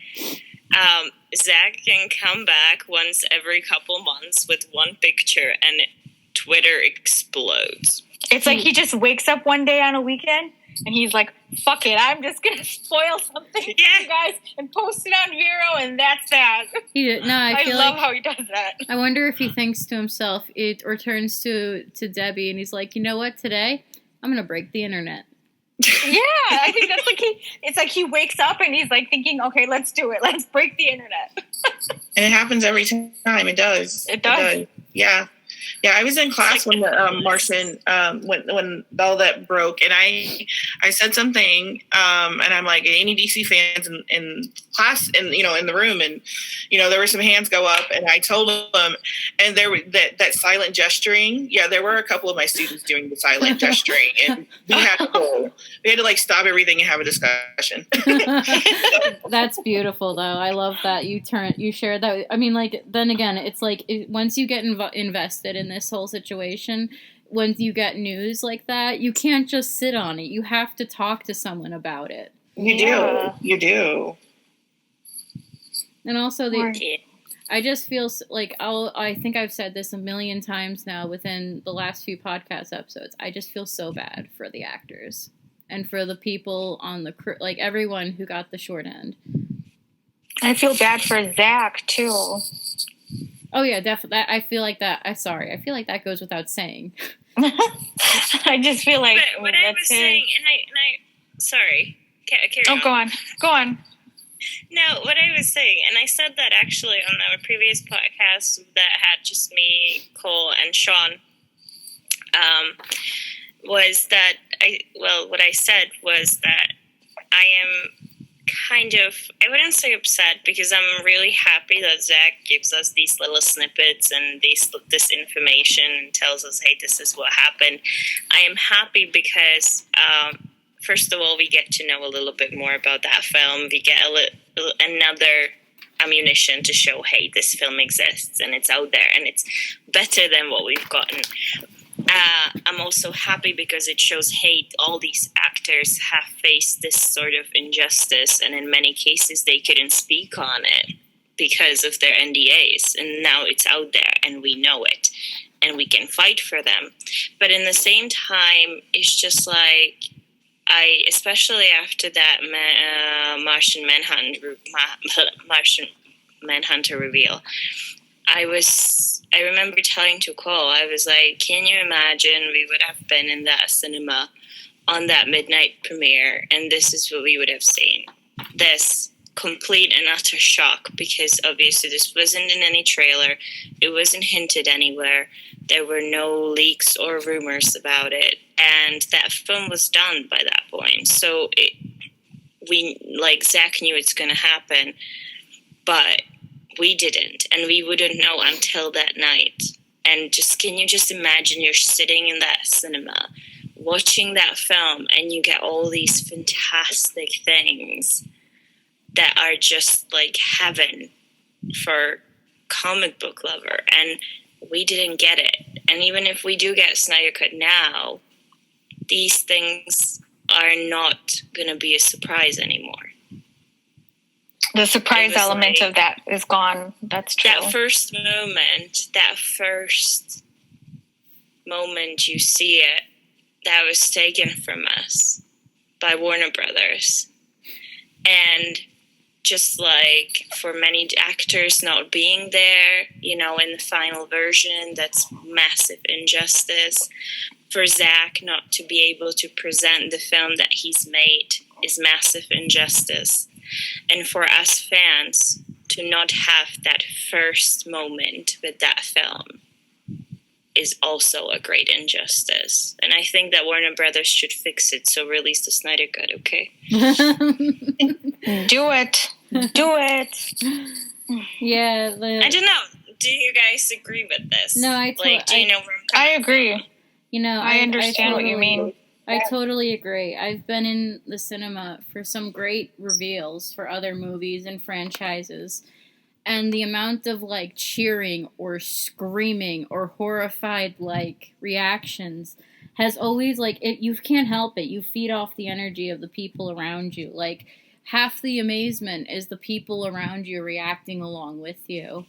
Zach can come back once every couple months with one picture and Twitter explodes. It's like he just wakes up one day on a weekend and he's like, fuck it, I'm just going to spoil something for you guys and post it on Vero, and that's that. I love how he does that. I wonder if he thinks to himself, or turns to Debbie, and he's like, you know what, today, I'm going to break the internet. Yeah, I think that's like it's like he wakes up and he's like thinking, okay, let's do it. Let's break the internet. And it happens every time. It does. It does. Yeah. Yeah, I was in class when the Martian, when all that broke, and I said something, and I'm like, any DC fans in class, in the room, and there were some hands go up, and I told them, and there were that silent gesturing. Yeah, there were a couple of my students doing the silent gesturing, and we had to like stop everything and have a discussion. That's beautiful, though. I love that you shared that. I mean, like, then again, it's like once you get invested in this whole situation, when you get news like that, you can't just sit on it. You have to talk to someone about it. You do. And also I just feel like I think I've said this a million times now within the last few podcast episodes. I just feel so bad for the actors and for the people on the crew, like everyone who got the short end. I feel bad for Zach too. Oh yeah, definitely. I feel like that. I feel like that goes without saying. I just feel like what I was saying, and I sorry, carry on. Go on. No, what I was saying, and I said that actually on our previous podcast that had just me, Cole, and Sean, was that what I said was that I am kind of, I wouldn't say upset, because I'm really happy that Zach gives us these little snippets and this information and tells us, hey, this is what happened. I am happy because, first of all, we get to know a little bit more about that film. We get another ammunition to show, hey, this film exists and it's out there and it's better than what we've gotten. I'm also happy because it shows, hey, all these actors have faced this sort of injustice, and in many cases they couldn't speak on it because of their NDAs, and now it's out there and we know it. and we can fight for them. But in the same time, it's just like, especially after that Martian Manhunter reveal, I remember telling to Cole, I was like, can you imagine we would have been in that cinema on that midnight premiere, and this is what we would have seen. This complete and utter shock, because obviously this wasn't in any trailer. It wasn't hinted anywhere. There were no leaks or rumors about it. And that film was done by that point. So Zach knew it's going to happen, but we didn't. And we wouldn't know until that night. And can you just imagine you're sitting in that cinema, watching that film, and you get all these fantastic things that are just like heaven for comic book lover, and we didn't get it. And even if we do get Snyder Cut now, these things are not going to be a surprise anymore. The surprise element of that is gone. That's true. That first moment you see it, that was taken from us by Warner Brothers. And just like for many actors not being there, in the final version, that's massive injustice. For Zach not to be able to present the film that he's made is massive injustice. And for us fans to not have that first moment with that film is also a great injustice. And I think that Warner Brothers should fix it, so release the Snyder Cut, okay? Do it. Yeah. I don't know. Do you guys agree with this? No, do you know where I'm coming I agree. I understand what you mean. I totally agree. I've been in the cinema for some great reveals for other movies and franchises. And the amount of, cheering or screaming or horrified, reactions has always, you can't help it. You feed off the energy of the people around you. Half the amazement is the people around you reacting along with you.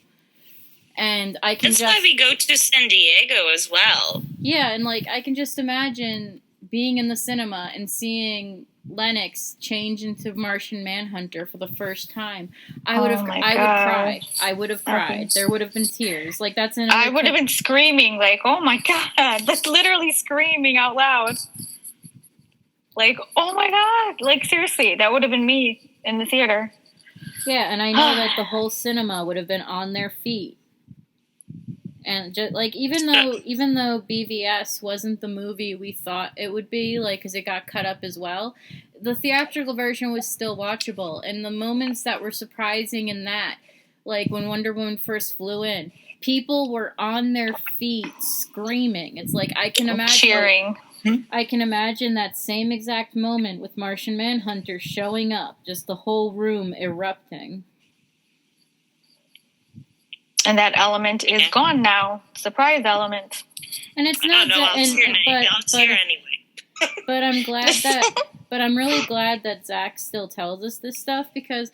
And I can That's why we go to San Diego as well. Yeah, and, I can just imagine being in the cinema and seeing Lennox change into Martian Manhunter for the first time. I would cry. I would have cried. There would have been tears. That's I would have been screaming, oh my God, literally screaming out loud. Oh my God, seriously, that would have been me in the theater. Yeah, and I know that the whole cinema would have been on their feet. And just even though BVS wasn't the movie we thought it would be, because it got cut up as well, the theatrical version was still watchable. And the moments that were surprising in that, when Wonder Woman first flew in, people were on their feet screaming. It's I can imagine cheering. I can imagine that same exact moment with Martian Manhunter showing up, just the whole room erupting. And that element is gone now. Surprise element. And it's not. I'll cheer anyway. But I'm glad that. But I'm really glad that Zach still tells us this stuff, because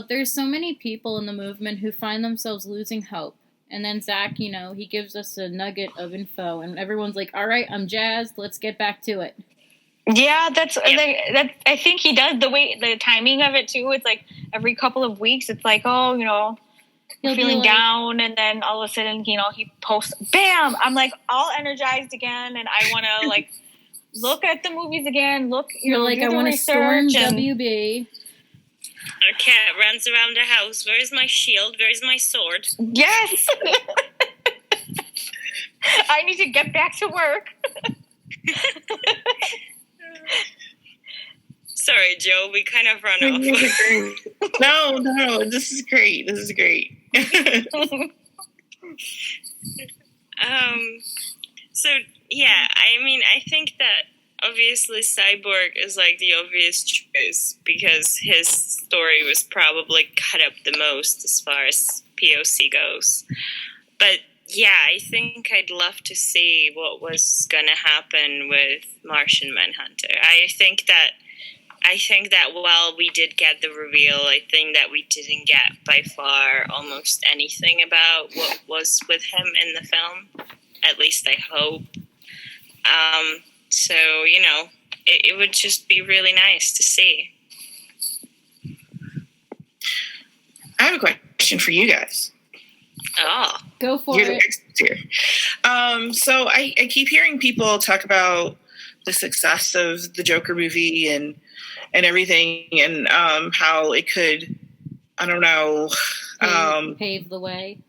there's so many people in the movement who find themselves losing hope. And then Zach, he gives us a nugget of info, and everyone's like, "All right, I'm jazzed. Let's get back to it." Yeah, that's. I think he does the timing of it too. It's every couple of weeks. It's He'll feeling down, and then all of a sudden, he posts, bam! I'm all energized again, and I want to look at the movies again. You're I want to storm WB. A cat runs around the house. Where's my shield? Where's my sword? Yes. I need to get back to work. Sorry, Joe. We kind of run off. No. This is great. So yeah, I think that obviously Cyborg is the obvious choice, because his story was probably cut up the most as far as POC goes. But yeah, I think I'd love to see what was gonna happen with Martian Manhunter. I think that while we did get the reveal, I think that we didn't get by far almost anything about what was with him in the film. At least I hope. So, it would just be really nice to see. I have a question for you guys. Oh. Go for You're the it. experts here. So I keep hearing people talk about the success of the Joker movie and everything, and how it could, I don't know, Pave the way.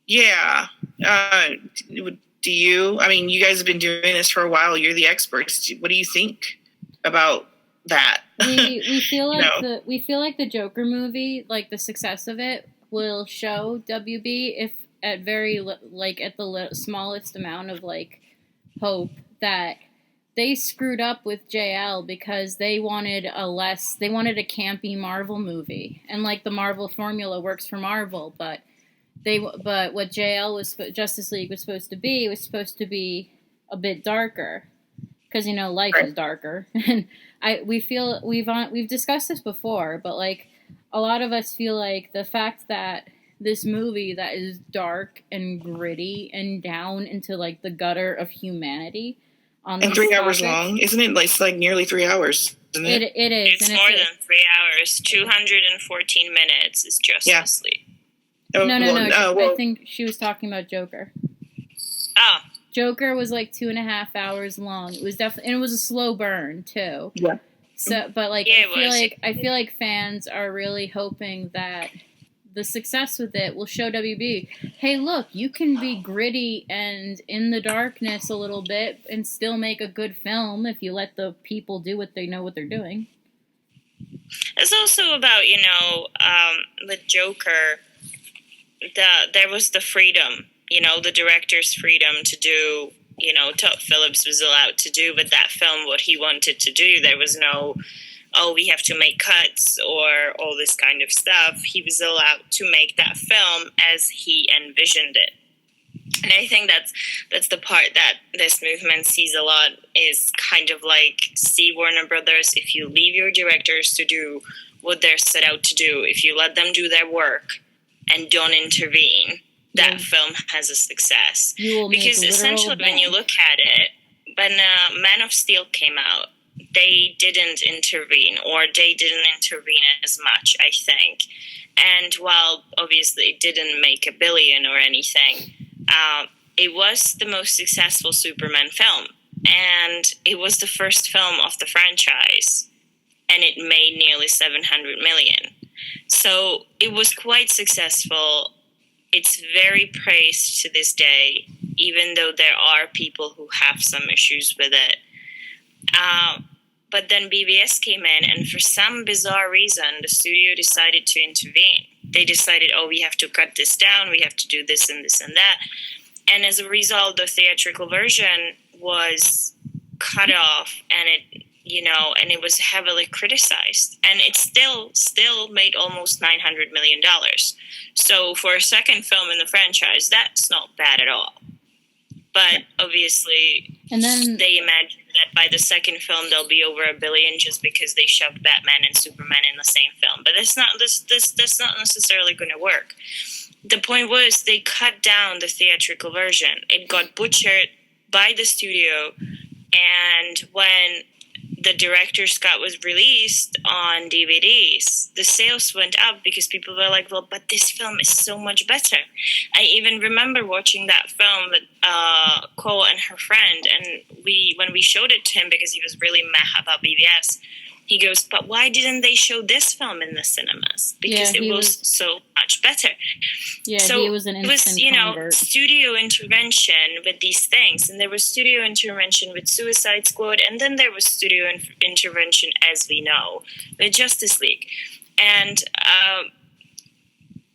Yeah. Do you? I mean, you guys have been doing this for a while. You're the experts. What do you think about that? We feel like we feel like the Joker movie, like the success of it, will show WB if at the smallest amount of like hope that they screwed up with JL because they wanted a campy Marvel movie, and like the Marvel formula works for Marvel, but what Justice League was supposed to be a bit darker, because life is darker, and we've discussed this before, but like a lot of us feel like the fact that this movie that is dark and gritty and down into like the gutter of humanity and 3 hours long, isn't it? Like, it's like nearly 3 hours, isn't it? It is. It's more than 3 hours. 214 minutes is Justice League. No. I think she was talking about Joker. Oh. Joker was like 2.5 hours long. It was definitely, and it was a slow burn too. Yeah. So, but like, I feel like fans are really hoping that the success with it will show WB, hey, look, you can be gritty and in the darkness a little bit and still make a good film if you let the people do what they know what they're doing. It's also about, with Joker, there was the freedom, the director's freedom to do, Todd Phillips was allowed to do with that film what he wanted to do. There was no, we have to make cuts or all this kind of stuff. He was allowed to make that film as he envisioned it. And I think that's the part that this movement sees a lot, is kind of like, see, Warner Brothers, if you leave your directors to do what they're set out to do, if you let them do their work and don't intervene, that film has a success. Because essentially, when you look at it, when Man of Steel came out, they didn't intervene, or they didn't intervene as much, I think. And while obviously it didn't make $1 billion or anything, it was the most successful Superman film, and it was the first film of the franchise, and it made nearly $700 million. So it was quite successful. It's very praised to this day, even though there are people who have some issues with it. But then BVS came in, and for some bizarre reason, the studio decided to intervene. They decided, we have to cut this down, we have to do this and this and that. And as a result, the theatrical version was cut off, and it was heavily criticized. And it still made almost $900 million. So for a second film in the franchise, that's not bad at all. But obviously, and then they imagine that by the second film they'll be over $1 billion just because they shoved Batman and Superman in the same film. But that's not necessarily going to work. The point was, they cut down the theatrical version. It got butchered by the studio, and when the director's cut was released on DVDs, the sales went up because people were like, well, but this film is so much better. I even remember watching that film with Cole and her friend, and when we showed it to him, because he was really mad about BVS, he goes, but why didn't they show this film in the cinemas? Because it was so much better. Yeah, so he was an instant convert. Studio intervention with these things. And there was studio intervention with Suicide Squad, and then there was studio intervention, as we know, with Justice League. And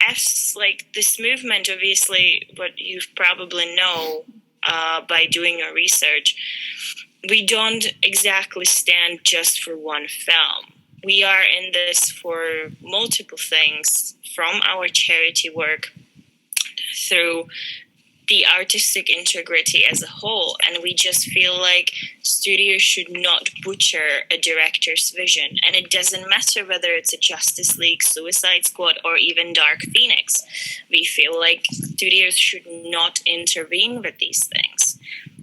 as like this movement, obviously, what you probably know by doing your research, we don't exactly stand just for one film. We are in this for multiple things, from our charity work through the artistic integrity as a whole. And we just feel like studios should not butcher a director's vision. And it doesn't matter whether it's a Justice League, Suicide Squad, or even Dark Phoenix. We feel like studios should not intervene with these things.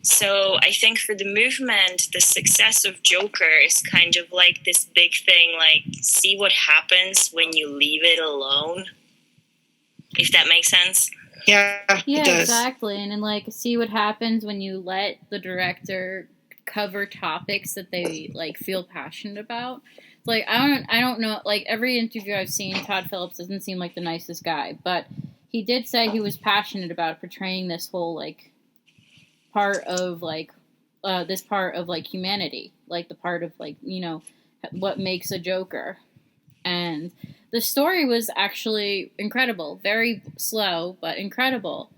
So I think for the movement, the success of Joker is kind of like this big thing, like, see what happens when you leave it alone, if that makes sense. Yeah, Yeah, it does. exactly. And then, like, see what happens when you let the director cover topics that they, like, feel passionate about. Like, I don't know, like, every interview I've seen, Todd Phillips doesn't seem like the nicest guy, but he did say he was passionate about portraying this whole, like, part of, like, this part of, like, humanity. Like, the part of, like, you know, what makes a Joker. And the story was actually incredible. Very slow, but incredible.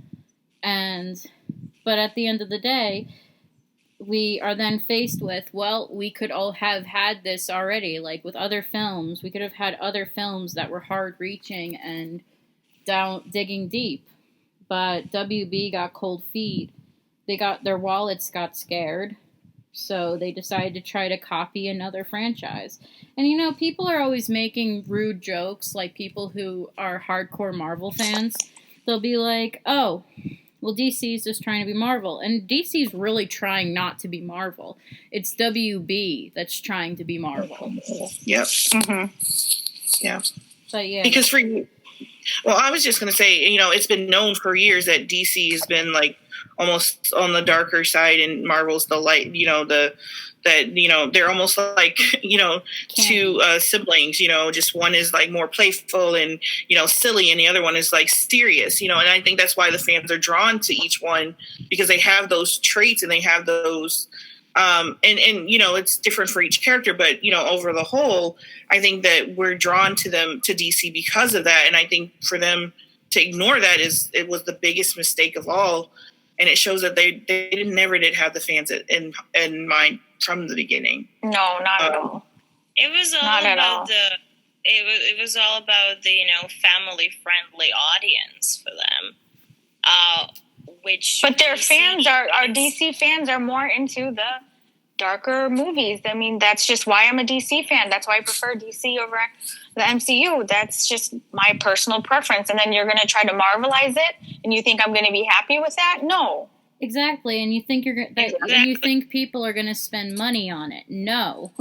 But at the end of the day, we are then faced with, well, we could all have had this already. Like, with other films, we could have had other films that were hard-reaching and digging deep. But WB got cold feet. Their wallets got scared, so they decided to try to copy another franchise. And, you know, people are always making rude jokes, like people who are hardcore Marvel fans. They'll be like, oh, well, DC's just trying to be Marvel. And DC's really trying not to be Marvel. It's WB that's trying to be Marvel. Yep. Mm-hmm. Yeah. But, yeah. Because well, I was just going to say, you know, it's been known for years that DC has been, like, almost on the darker side, and Marvel's the light, you know, they're almost like, you know, two siblings, you know, just one is, like, more playful and, you know, silly, and the other one is, like, serious, you know, and I think that's why the fans are drawn to each one, because they have those traits and they have those, and you know, it's different for each character, but, you know, over the whole, I think that we're drawn to DC because of that, and I think for them to ignore that it was the biggest mistake of all. And it shows that they never did have the fans in mind from the beginning. No, not at all. It was all about it was all about the, you know, family friendly audience for them. But their fans our DC fans are more into the darker movies. I mean, that's just why I'm a DC fan. That's why I prefer DC over the MCU. That's just my personal preference. And then you're going to try to Marvelize it, and you think I'm going to be happy with that? No. Exactly, and you think you think people are going to spend money on it? No.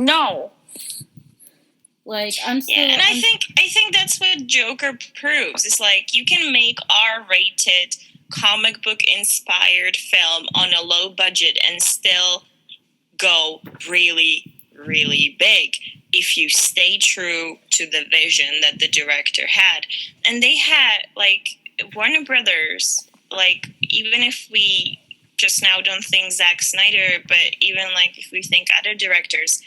Like, I think that's what Joker proves. It's like, you can make R-rated comic book inspired film on a low budget and still go really, really big if you stay true to the vision that the director had. And they had, like, Warner Brothers, like, even if we just now don't think Zack Snyder, but even, like, if we think other directors,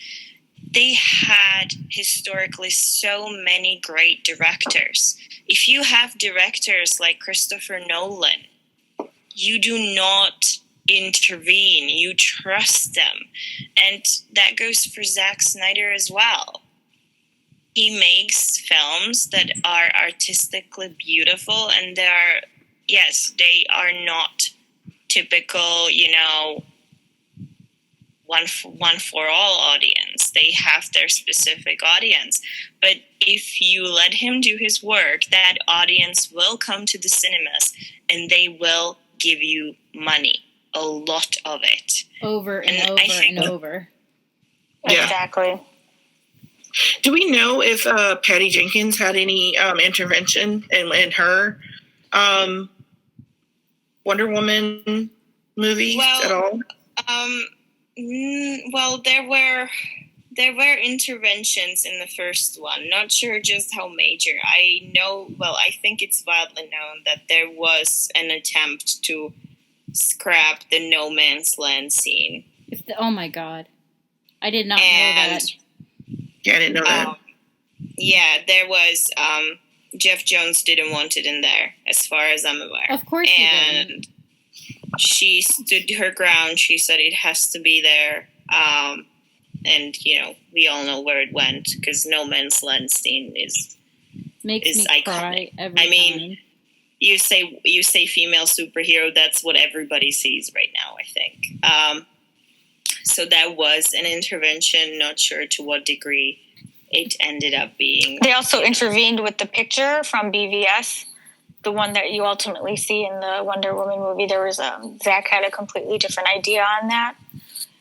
they had historically so many great directors. If you have directors like Christopher Nolan, you do not intervene, you trust them. And that goes for Zack Snyder as well. He makes films that are artistically beautiful, and they are not typical, you know, one for all audience. They have their specific audience. But if you let him do his work, that audience will come to the cinemas and they will give you money. A lot of it. Over and over. Yeah. Exactly. Do we know if Patty Jenkins had any intervention in her Wonder Woman movies at all? Well, there were interventions in the first one. Not sure just how major. I think it's widely known that there was an attempt to scrap the No Man's Land scene. Oh my God. I did not know that. Yeah, I didn't know that. Yeah, there was. Jeff Jones didn't want it in there, as far as I'm aware. Of course he didn't. And she stood her ground. She said it has to be there. And, you know, we all know where it went, because No Man's Land scene makes me iconic. Cry every time. You say female superhero, that's what everybody sees right now, I think. So that was an intervention, not sure to what degree it ended up being. They also intervened with the picture from BVS, the one that you ultimately see in the Wonder Woman movie. There was Zack had a completely different idea on that,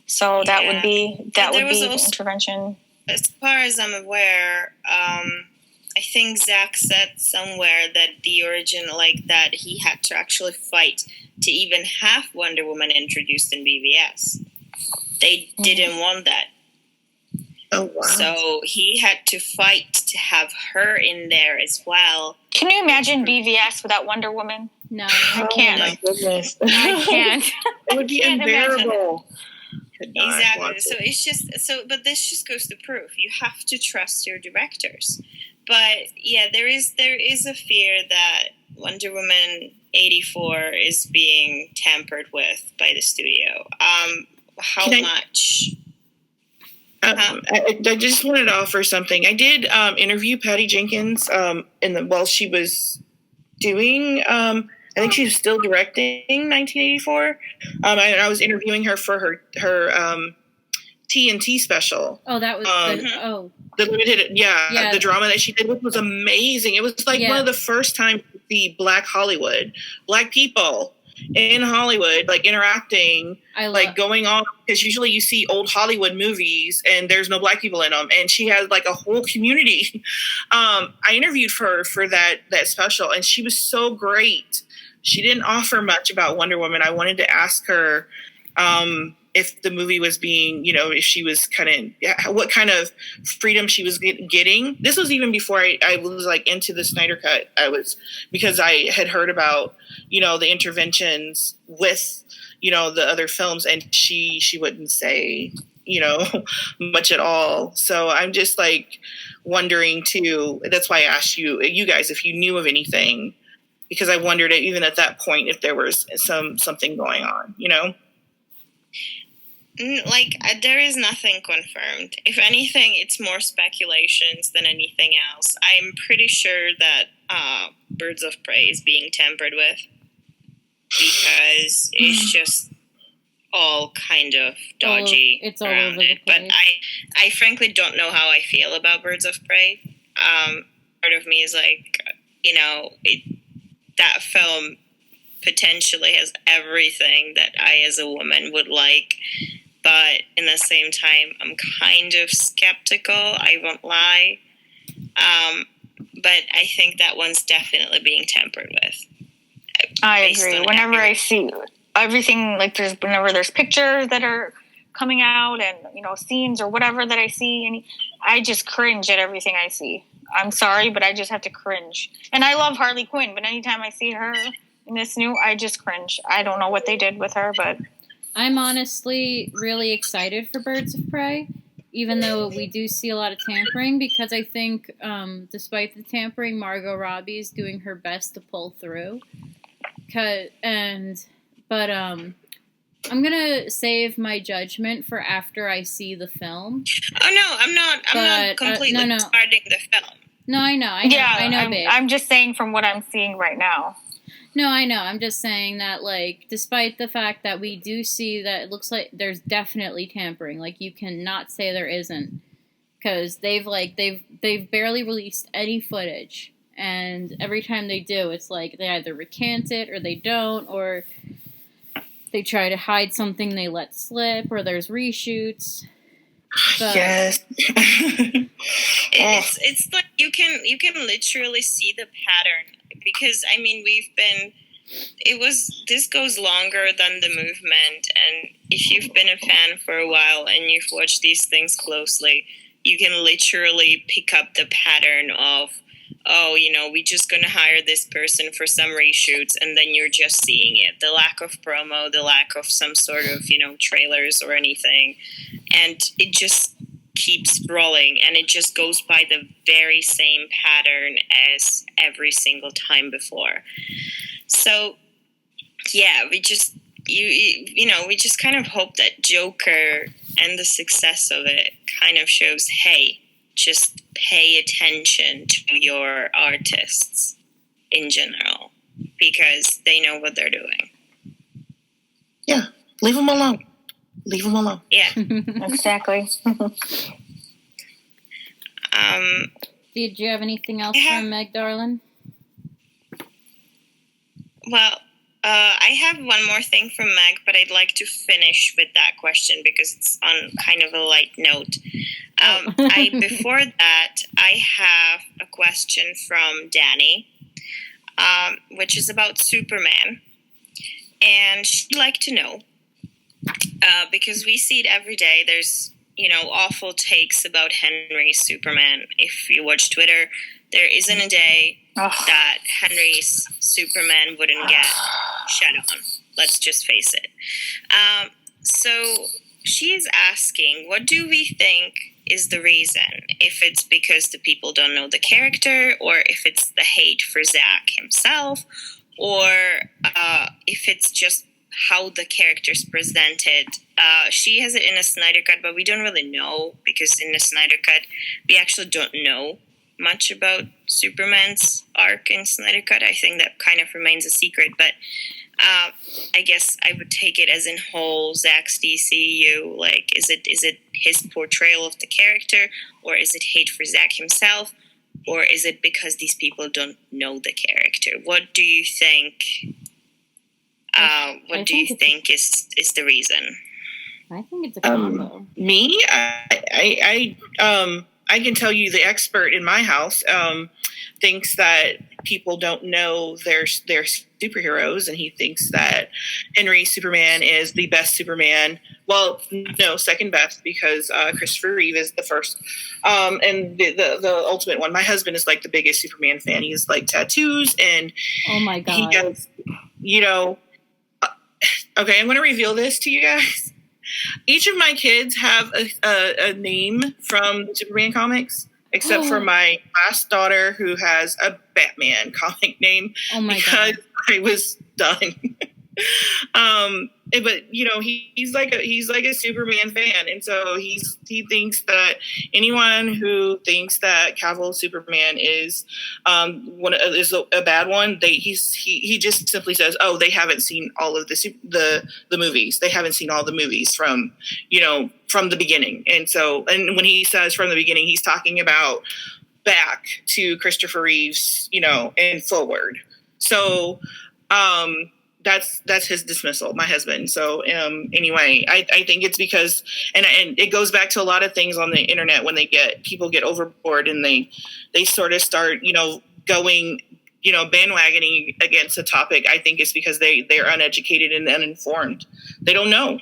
so that would be the intervention. As far as I'm aware, I think Zack said somewhere that the original, like that he had to actually fight to even have Wonder Woman introduced in BVS. They didn't want that. Oh, wow. So he had to fight to have her in there as well. Can you imagine BVS without Wonder Woman? No. I can't. Oh, my goodness. I can't. It would be unbearable. Exactly. So it's just but this just goes to prove you have to trust your directors. But yeah, there is a fear that Wonder Woman 84 is being tampered with by the studio. How much? I just wanted to offer something. I did interview Patty Jenkins while she was doing. I think she was still directing 1984. I was interviewing her for her TNT special. Oh, that was the limited, the drama that she did, which was amazing. It was like one of the first times to see Black Hollywood, Black people in Hollywood, like interacting, going on, because usually you see old Hollywood movies and there's no Black people in them, and she had like a whole community. I interviewed her for that special, and she was so great. She didn't offer much about Wonder Woman. I wanted to ask her if the movie was being, if she was what kind of freedom she was getting. This was even before I was like into the Snyder Cut. Because I had heard about, the interventions with, the other films, and she wouldn't say, much at all. So I'm just like wondering too. That's why I asked you guys if you knew of anything, because I wondered even at that point if there was something going on, There is nothing confirmed. If anything, it's more speculations than anything else. I'm pretty sure that Birds of Prey is being tampered with, because it's just all kind of dodgy it's all over the place. But I frankly don't know how I feel about Birds of Prey. Part of me is like, that film potentially has everything that I as a woman would like. But in the same time, I'm kind of skeptical. I won't lie. But I think that one's definitely being tampered with. I agree. Whenever I see everything, whenever there's pictures that are coming out and, scenes or whatever that I see, and I just cringe at everything I see. I'm sorry, but I just have to cringe. And I love Harley Quinn, but anytime I see her in this new, I just cringe. I don't know what they did with her, but... I'm honestly really excited for Birds of Prey, even though we do see a lot of tampering, because I think despite the tampering, Margot Robbie is doing her best to pull through. But I'm gonna save my judgment for after I see the film. Oh no, I'm not completely discarding the film. No, I know, babe. I'm just saying from what I'm seeing right now. No, I know. I'm just saying that, despite the fact that we do see that it looks like there's definitely tampering, you cannot say there isn't, because they've barely released any footage, and every time they do, it's like they either recant it or they don't, or they try to hide something they let slip, or there's reshoots. But, yes. It's like you can literally see the pattern. Because, this goes longer than the movement, and if you've been a fan for a while and you've watched these things closely, you can literally pick up the pattern of, we're just going to hire this person for some reshoots, and then you're just seeing it. The lack of promo, the lack of some sort of, trailers or anything, and it just keeps rolling, and it just goes by the very same pattern as every single time before. So yeah, we just kind of hope that Joker and the success of it kind of shows, hey, just pay attention to your artists in general, because they know what they're doing. Yeah, leave them alone. Yeah. Exactly. Did you have anything else from Meg, darling? Well, I have one more thing from Meg, but I'd like to finish with that question because it's on kind of a light note. Before that, I have a question from Danny, which is about Superman. And she'd like to know, because we see it every day, there's, awful takes about Henry's Superman. If you watch Twitter, there isn't a day that Henry's Superman wouldn't get shed on. Let's just face it. So she is asking, what do we think is the reason? If it's because the people don't know the character, or if it's the hate for Zack himself, or if it's just how the character's presented. She has it in a Snyder Cut, but we don't really know, because in the Snyder Cut, we actually don't know much about Superman's arc in Snyder Cut. I think that kind of remains a secret, but I guess I would take it as in whole Zack's DCU. Like, is it his portrayal of the character, or is it hate for Zack himself, or is it because these people don't know the character? What do you think? What do you think is the reason? I think it's a combo. Me, I can tell you, the expert in my house thinks that people don't know their superheroes, and he thinks that Henry's Superman is the best Superman. Well, no, second best, because Christopher Reeve is the first, and the ultimate one. My husband is like the biggest Superman fan. He has like tattoos, and oh my god, he does. Okay, I'm going to reveal this to you guys. Each of my kids have a name from the Superman comics, except for my last daughter, who has a Batman comic name. Oh my because god! I was done. But he's like a Superman fan, and so he thinks that anyone who thinks that Cavill's Superman is a bad one, he just simply says, oh, they haven't seen all of the movies. They haven't seen all the movies from the beginning. And when he says from the beginning, he's talking about back to Christopher Reeve's, and forward. So that's his dismissal, my husband. So anyway, I think it's because, and it goes back to a lot of things on the internet when people get overboard, and they sort of start, going, bandwagoning against a topic. I think it's because they're uneducated and uninformed. They don't know.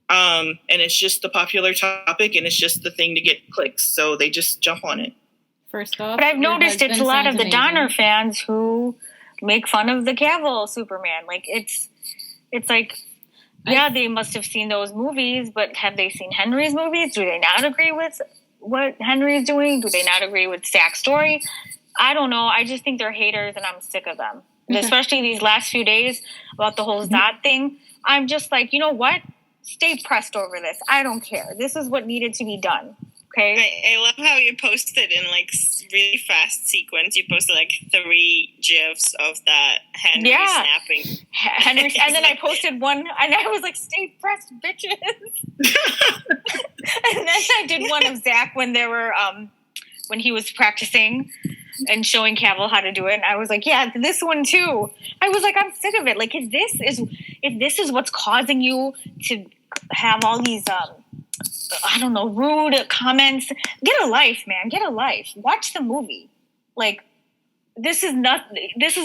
And it's just the popular topic, and it's just the thing to get clicks. So they just jump on it. First off, but I've noticed it's a lot of the amazing. Donner fans who make fun of the Cavill Superman. Like, it's like, yeah, they must have seen those movies, but have they seen Henry's movies? Do they not agree with what Henry's doing? Do they not agree with Zack's story? I don't know. I just think they're haters, and I'm sick of them. And especially these last few days about the whole Zod thing. I'm just like, you know what? Stay pressed over this. I don't care. This is what needed to be done. Okay. I love how you posted in like really fast sequence. You posted like 3 gifs of that Henry snapping. Henry, and then I posted one, and I was like, "Stay pressed, bitches." And then I did one of Zack when they were when he was practicing and showing Cavill how to do it, and I was like, "Yeah, this one too." I was like, "I'm sick of it. Like, if this is what's causing you to have all these I don't know, rude comments. Get a life, man. Get a life. Watch the movie. Like, this is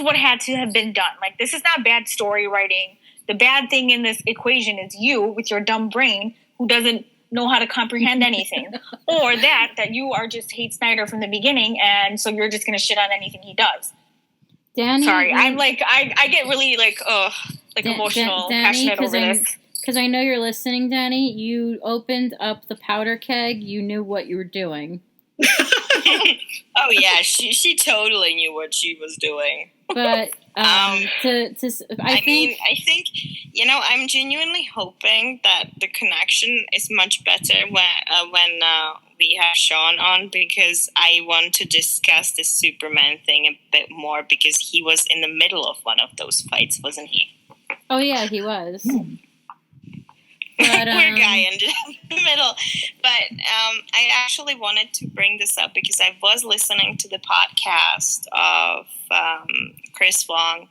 what had to have been done. Like, this is not bad story writing. The bad thing in this equation is you with your dumb brain who doesn't know how to comprehend anything. Or that you are just hate Snyder from the beginning, and so you're just going to shit on anything he does. Danny, sorry, I'm like, I get really like, emotional, passionate over this. Because I know you're listening, Danny. You opened up the powder keg. You knew what you were doing. Oh yeah, she totally knew what she was doing. But I think I'm genuinely hoping that the connection is much better when we have Sean on, because I want to discuss this Superman thing a bit more, because he was in the middle of one of those fights, wasn't he? Oh yeah, he was. But, poor guy ended up in the middle. But I actually wanted to bring this up because I was listening to the podcast of Chris Wong,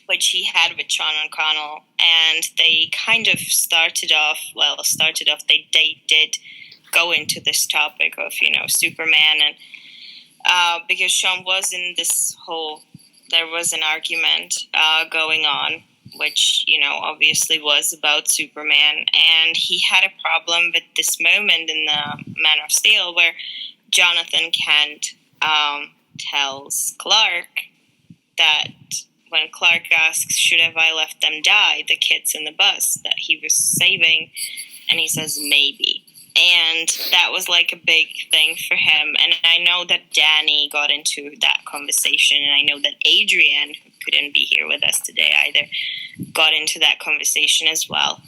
which he had with Sean O'Connell, and they kind of started off, they did go into this topic of, Superman, and because Sean was in this there was an argument going on, which, obviously was about Superman, and he had a problem with this moment in the Man of Steel where Jonathan Kent tells Clark that when Clark asks, should have I left them die, the kids in the bus that he was saving, and he says, maybe. And that was like a big thing for him. And I know that Danny got into that conversation, and I know that Adrienne, who couldn't be here with us today either, got into that conversation as well.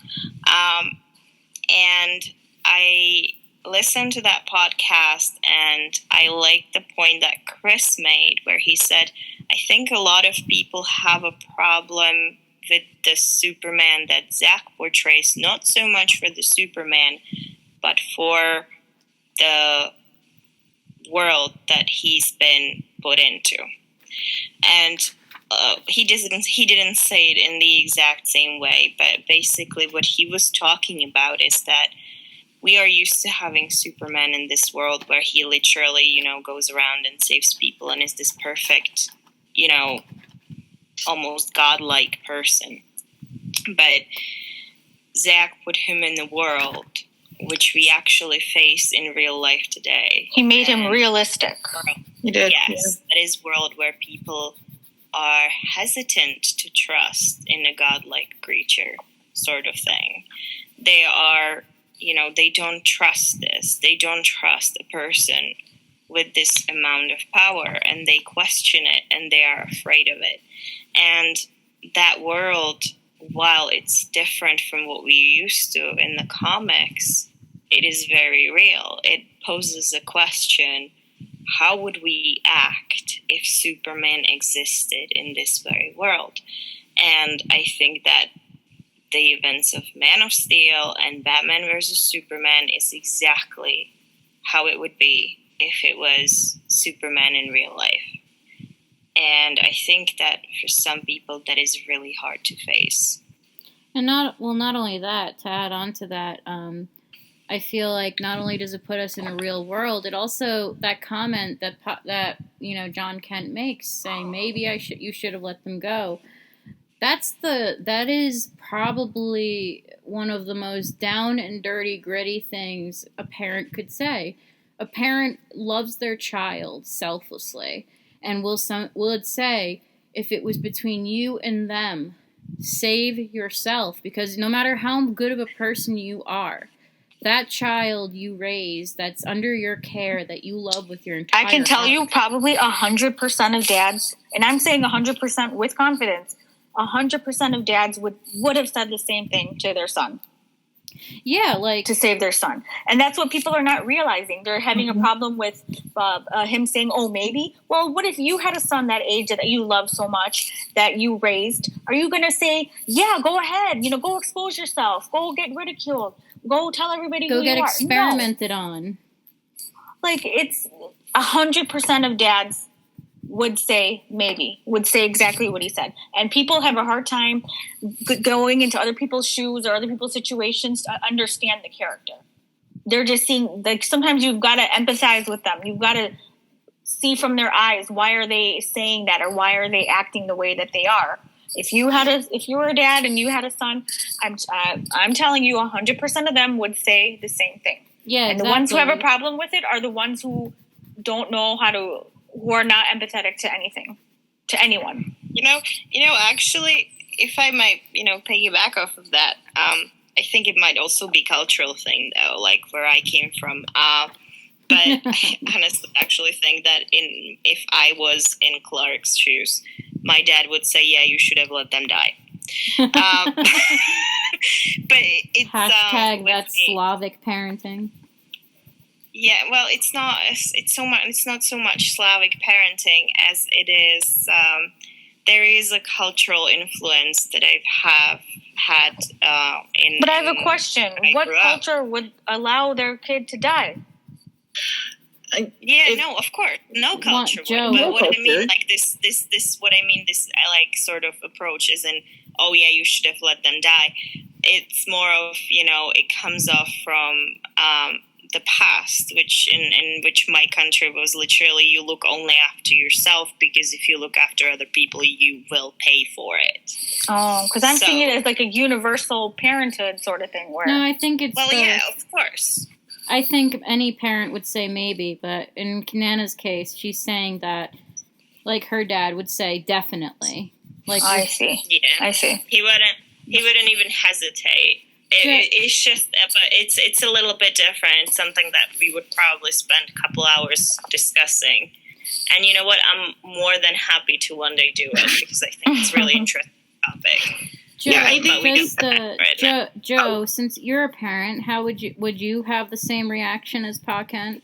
And I listened to that podcast, and I liked the point that Chris made where he said, I think a lot of people have a problem with the Superman that Zack portrays, not so much for the Superman, but for the world that he's been put into. And he didn't say it in the exact same way, but basically what he was talking about is that we are used to having Superman in this world where he literally, goes around and saves people and is this perfect, almost godlike person. But Zack put him in the world which we actually face in real life today. He made him realistic. He did. Yes, that is world where people are hesitant to trust in a godlike creature sort of thing. They are, they don't trust this. They don't trust a person with this amount of power, and they question it, and they are afraid of it. And that world, while it's different from what we used to in the comics, it is very real. It poses a question, how would we act if Superman existed in this very world? And I think that the events of Man of Steel and Batman vs. Superman is exactly how it would be if it was Superman in real life. And I think that for some people that is really hard to face. And not only that, to add on to that, I feel like not only does it put us in a real world, it also, that comment that John Kent makes saying maybe you should have let them go. That is probably one of the most down and dirty, gritty things a parent could say. A parent loves their child selflessly and would say, if it was between you and them, save yourself, because no matter how good of a person you are, that child you raise, that's under your care, that you love with your entire I can tell heart. you probably 100% of dads, and I'm saying 100% with confidence, 100% of dads would have said the same thing to their son. Yeah, like to save their son. And that's what people are not realizing. They're having a problem with him saying, oh, maybe. Well, what if you had a son that age that you love so much, that you raised? Are you going to say, yeah, go ahead, go expose yourself, go get ridiculed, go tell everybody who you are? Go get experimented on. Like, it's 100% of dads would say maybe, would say exactly what he said. And people have a hard time going into other people's shoes or other people's situations to understand the character. They're just seeing, like, sometimes you've got to empathize with them. You've got to see from their eyes, why are they saying that, or why are they acting the way that they are? If you were a dad and you had a son, I'm telling you 100% of them would say the same thing. Yeah, and the ones who have a problem with it are the ones who don't know who are not empathetic to anything, to anyone. Actually, if I might, piggyback off of that, I think it might also be a cultural thing, though, like where I came from. But I honestly actually think that if I was in Clark's shoes, my dad would say, yeah, you should have let them die. But it's that's Slavic parenting. Yeah, well, it's not so much Slavic parenting as it is. There is a cultural influence that I've had in. But I have a question: what culture would allow their kid to die? No, of course, no culture. Joe, but no what I culture. mean, like this, what I mean, this like sort of approach isn't, oh yeah, you should have let them die. It's more of, it comes off from the past, which in which my country was literally, you look only after yourself, because if you look after other people, you will pay for it. Oh, because I'm seeing it as like a universal parenthood sort of thing. Where No, I think it's yeah, of course. I think any parent would say maybe, but in Nana's case, she's saying that, like, her dad would say definitely. Like, I see. Yeah, I see. He wouldn't even hesitate. It's just, but it's a little bit different. It's something that we would probably spend a couple hours discussing. And you know what? I'm more than happy to one day do it, because I think it's really interesting topic. Joe, Yeah, I think Joe, since you're a parent, how would you have the same reaction as Pa Kent?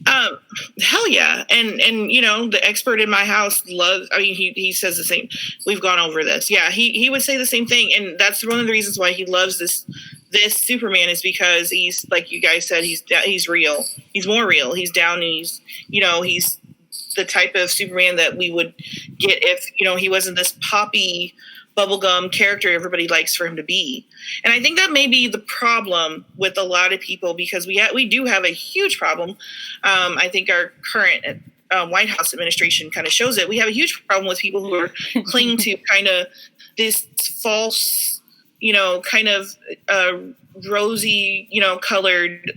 Hell yeah. And the expert in my house loves, he says the same. We've gone over this. Yeah, he would say the same thing. And that's one of the reasons why he loves this Superman, is because he's, like you guys said, he's real. He's more real. He's down, and he's the type of Superman that we would get if, he wasn't this poppy bubblegum character everybody likes for him to be. And I think that may be the problem with a lot of people, because we do have a huge problem. I think our current White House administration kind of shows it. We have a huge problem with people who are clinging to kind of this false, kind of rosy, colored,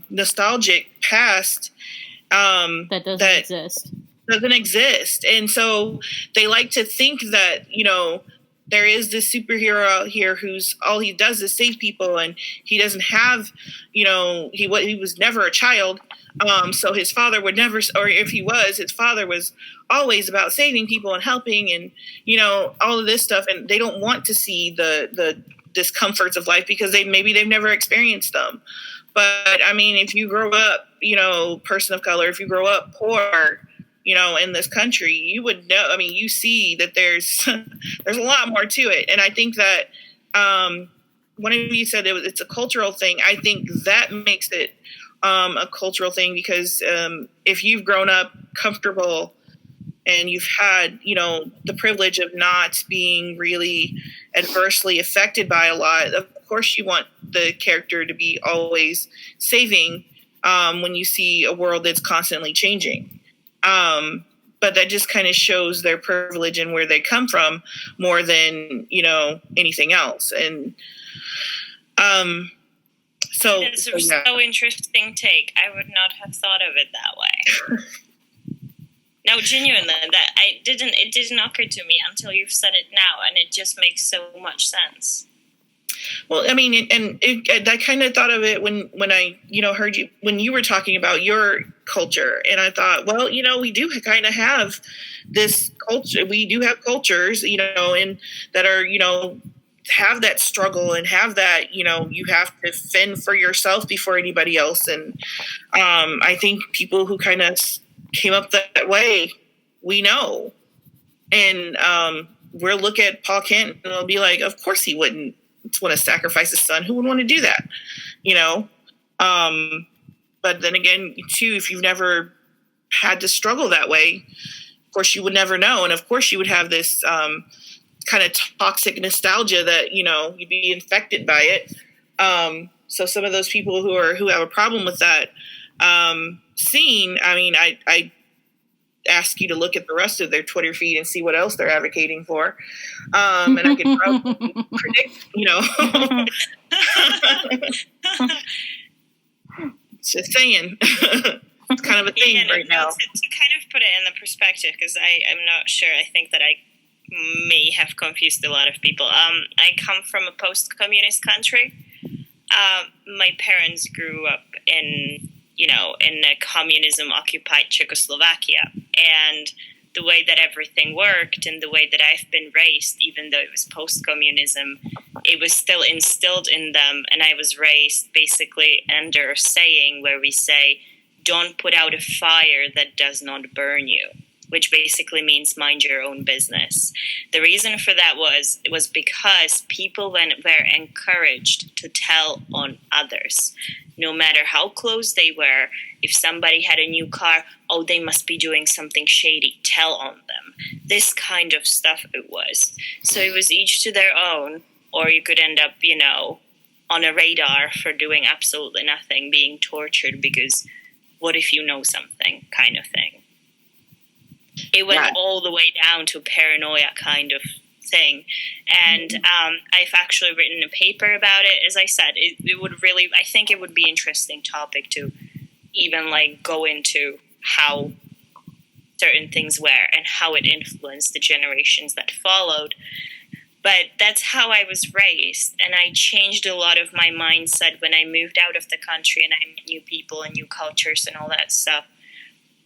nostalgic past that doesn't exist. And so they like to think that, there is this superhero out here who's all he does is save people, and he doesn't have, he was never a child. So his father would never, or if he was, his father was always about saving people and helping, and, all of this stuff. And they don't want to see the discomforts of life, because they've never experienced them. But I mean, if you grow up, person of color, if you grow up poor, in this country, you would know. I mean, you see that there's a lot more to it. And I think that one of you said it's a cultural thing. I think that makes it a cultural thing, because if you've grown up comfortable and you've had, the privilege of not being really adversely affected by a lot, of course you want the character to be always saving when you see a world that's constantly changing. But that just kind of shows their privilege and where they come from more than, anything else. And so it's a so interesting take. I would not have thought of it that way. No, genuinely, it didn't occur to me until you've said it now, and it just makes so much sense. Well, I mean, I kind of thought of it when I, heard you, when you were talking about your culture, and I thought, well, we do kind of have this culture. We do have cultures, and that are, have that struggle and have that, you have to fend for yourself before anybody else. And I think people who kind of came up that way, we know. And we'll look at Paul Kent and we'll be like, of course he wouldn't want to sacrifice his son. Who would want to do that? But then again, too, if you've never had to struggle that way, of course you would never know. And of course you would have this kind of toxic nostalgia that, you'd be infected by it. So some of those people who have a problem with that scene, I mean, I ask you to look at the rest of their Twitter feed and see what else they're advocating for. And I could probably predict, just saying. It's kind of a thing right now. To kind of put it in the perspective, because I'm not sure. I think that I may have confused a lot of people. I come from a post-communist country. My parents grew up in a communism-occupied Czechoslovakia. And the way that everything worked and the way that I've been raised, even though it was post-communism, it was still instilled in them. And I was raised basically under a saying where we say, don't put out a fire that does not burn you, which basically means mind your own business. The reason for that was because people were encouraged to tell on others. no matter how close they were. If somebody had a new car, oh, they must be doing something shady, tell on them. This kind of stuff it was. So it was each to their own, or you could end up, on a radar for doing absolutely nothing, being tortured because what if you know something kind of thing. It went all the way down to paranoia kind of thing. And I've actually written a paper about it. As I said, it would really, I think it would be an interesting topic to even go into how certain things were and how it influenced the generations that followed. But that's how I was raised, and I changed a lot of my mindset when I moved out of the country and I met new people and new cultures and all that stuff.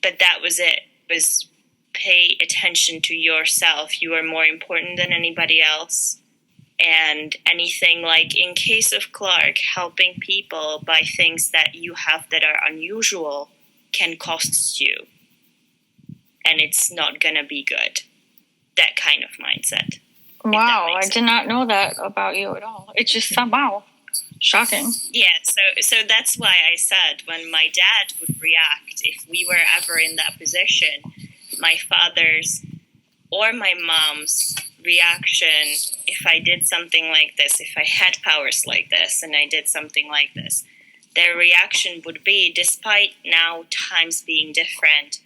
But that was it. It was pay attention to yourself. You are more important than anybody else. And anything in case of Clark, helping people buy things that you have that are unusual can cost you. And it's not going to be good. That kind of mindset. Wow, I did not know that about you at all. It's just wow, shocking. Yeah, so that's why I said when my dad would react, if we were ever in that position, my father's or my mom's reaction, if I did something like this, if I had powers like this and I did something like this, their reaction would be, despite now times being different,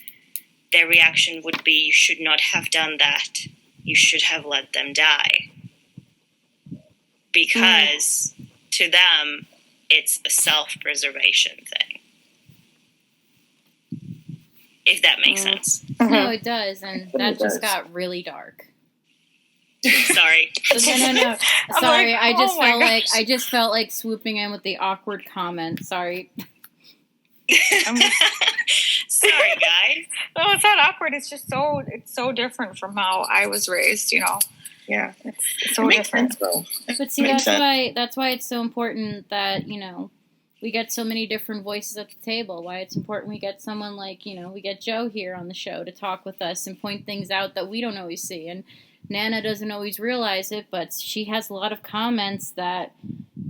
their reaction would be, you should not have done that. You should have let them die. Because to them, it's a self-preservation thing. If that makes sense. No, it does, and that just got really dark. Sorry. No. Sorry, Gosh. I just felt like swooping in with the awkward comment. Sorry. Sorry, guys. No, it's not awkward. It's just it's so different from how I was raised, Yeah. It's so different. Sense, though. But see, that's why it's so important that, we get so many different voices at the table. Why it's important we get someone we get Joe here on the show to talk with us and point things out that we don't always see. And Nana doesn't always realize it, but she has a lot of comments that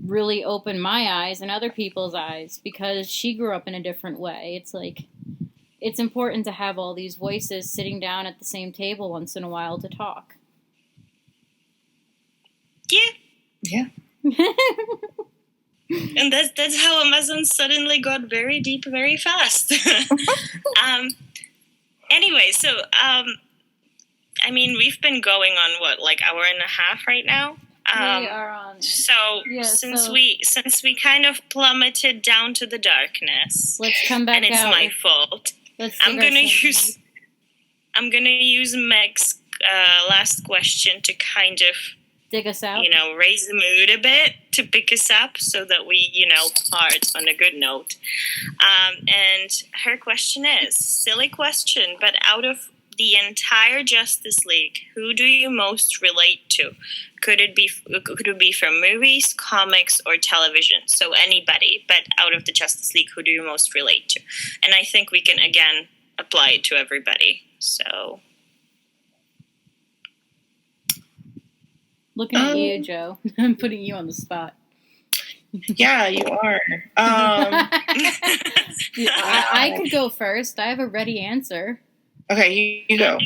really open my eyes and other people's eyes because she grew up in a different way. It's important to have all these voices sitting down at the same table once in a while to talk. Yeah. And that's how Amazon suddenly got very deep very fast. Anyway, so we've been going on hour and a half right now. We are on. So since we kind of plummeted down to the darkness, let's come back and it's out. My fault. I'm gonna use Meg's last question to kind of dig us out. Raise the mood a bit to pick us up so that we part on a good note. And her question is silly question, but out of the entire Justice League, who do you most relate to? Could it be from movies, comics, or television? So anybody, but out of the Justice League, who do you most relate to? And I think we can, again, apply it to everybody. So... Looking at you, Joe. I'm putting you on the spot. Yeah, you are. I could go first. I have a ready answer. Okay, you go.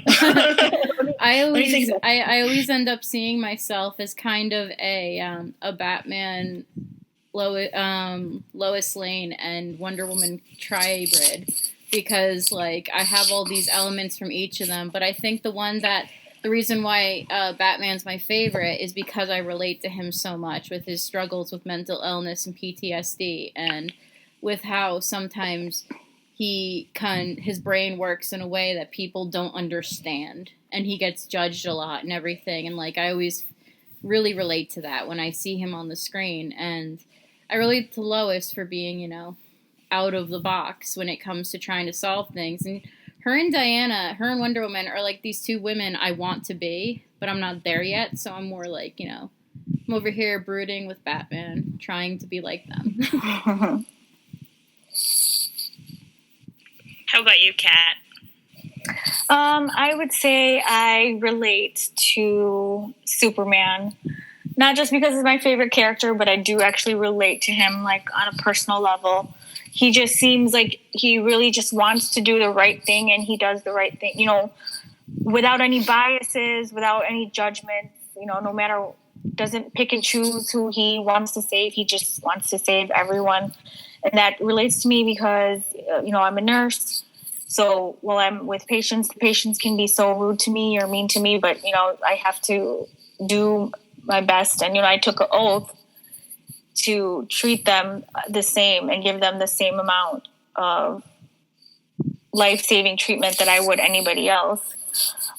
I always end up seeing myself as kind of a Batman, Lois Lane, and Wonder Woman tri-hybrid because I have all these elements from each of them. But I think the reason why Batman's my favorite is because I relate to him so much with his struggles with mental illness and PTSD, and with how sometimes his brain works in a way that people don't understand, and he gets judged a lot and everything. And I always really relate to that when I see him on the screen, and I relate to Lois for being out of the box when it comes to trying to solve things. And her and Wonder Woman are these two women I want to be, but I'm not there yet. So I'm more I'm over here brooding with Batman, trying to be like them. How about you, Kat? I would say I relate to Superman Not just because he's my favorite character, but I do actually relate to him, like, on a personal level. He just seems like he really just wants to do the right thing, and he does the right thing, you know, without any biases, without any judgments, you know, no matter, doesn't pick and choose who he wants to save. He just wants to save everyone. And that relates to me because, you know, I'm a nurse. So while I'm with patients, the patients can be so rude to me or mean to me, but, you know, I have to do my best. And, you know, I took an oath to treat them the same and give them the same amount of life-saving treatment that I would anybody else.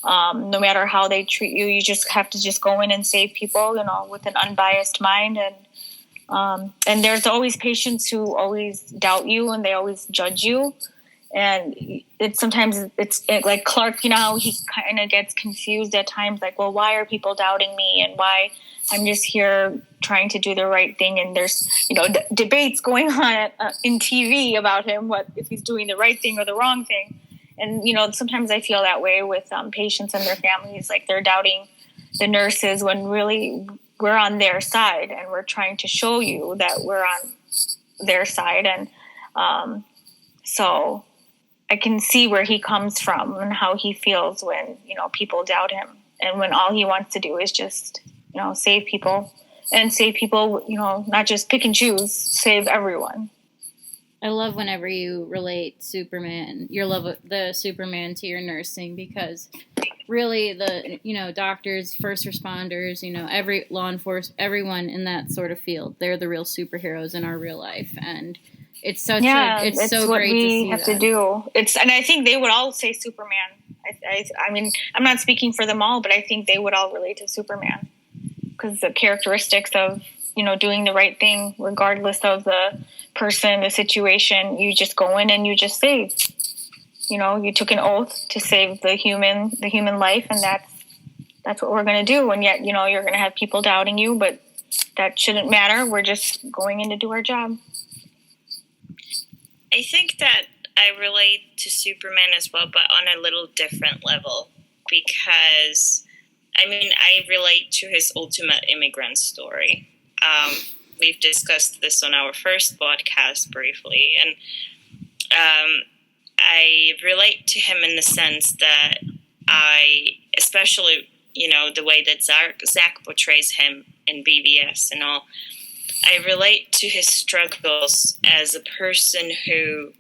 No matter how they treat you, you just have to just go in and save people, you know, with an unbiased mind. And there's always patients who always doubt you and they always judge you. And it's sometimes like Clark, you know, how he kind of gets confused at times, like, well, why are people doubting me, and why I'm just here trying to do the right thing. And there's, you know, debates going on in TV about him, what if he's doing the right thing or the wrong thing. And, you know, sometimes I feel that way with patients and their families, like they're doubting the nurses when really we're on their side, and we're trying to show you that we're on their side. And so I can see where he comes from and how he feels when, you know, people doubt him, and when all he wants to do is just, you know, save people, and save people, you know, not just pick and choose, save everyone. I love whenever you relate Superman, your love of the Superman, to your nursing, because really the, you know, doctors, first responders, you know, every law enforcement, everyone in that sort of field, they're the real superheroes in our real life. And it's such it's so what great we to see have that. to do. And I think they would all say Superman. I mean, I'm not speaking for them all, but I think they would all relate to Superman because the characteristics of, you know, doing the right thing, regardless of the person, the situation, you just go in and you just save. You know, you took an oath to save the human life, and that's what we're going to do. And yet, you know, you're going to have people doubting you, but that shouldn't matter. We're just going in to do our job. I think that I relate to Superman as well, but on a little different level, because, I mean, I relate to his ultimate immigrant story. We've discussed this on our first podcast briefly, and I relate to him in the sense that especially, you know, the way that Zach portrays him in BVS and all, I relate to his struggles as a person who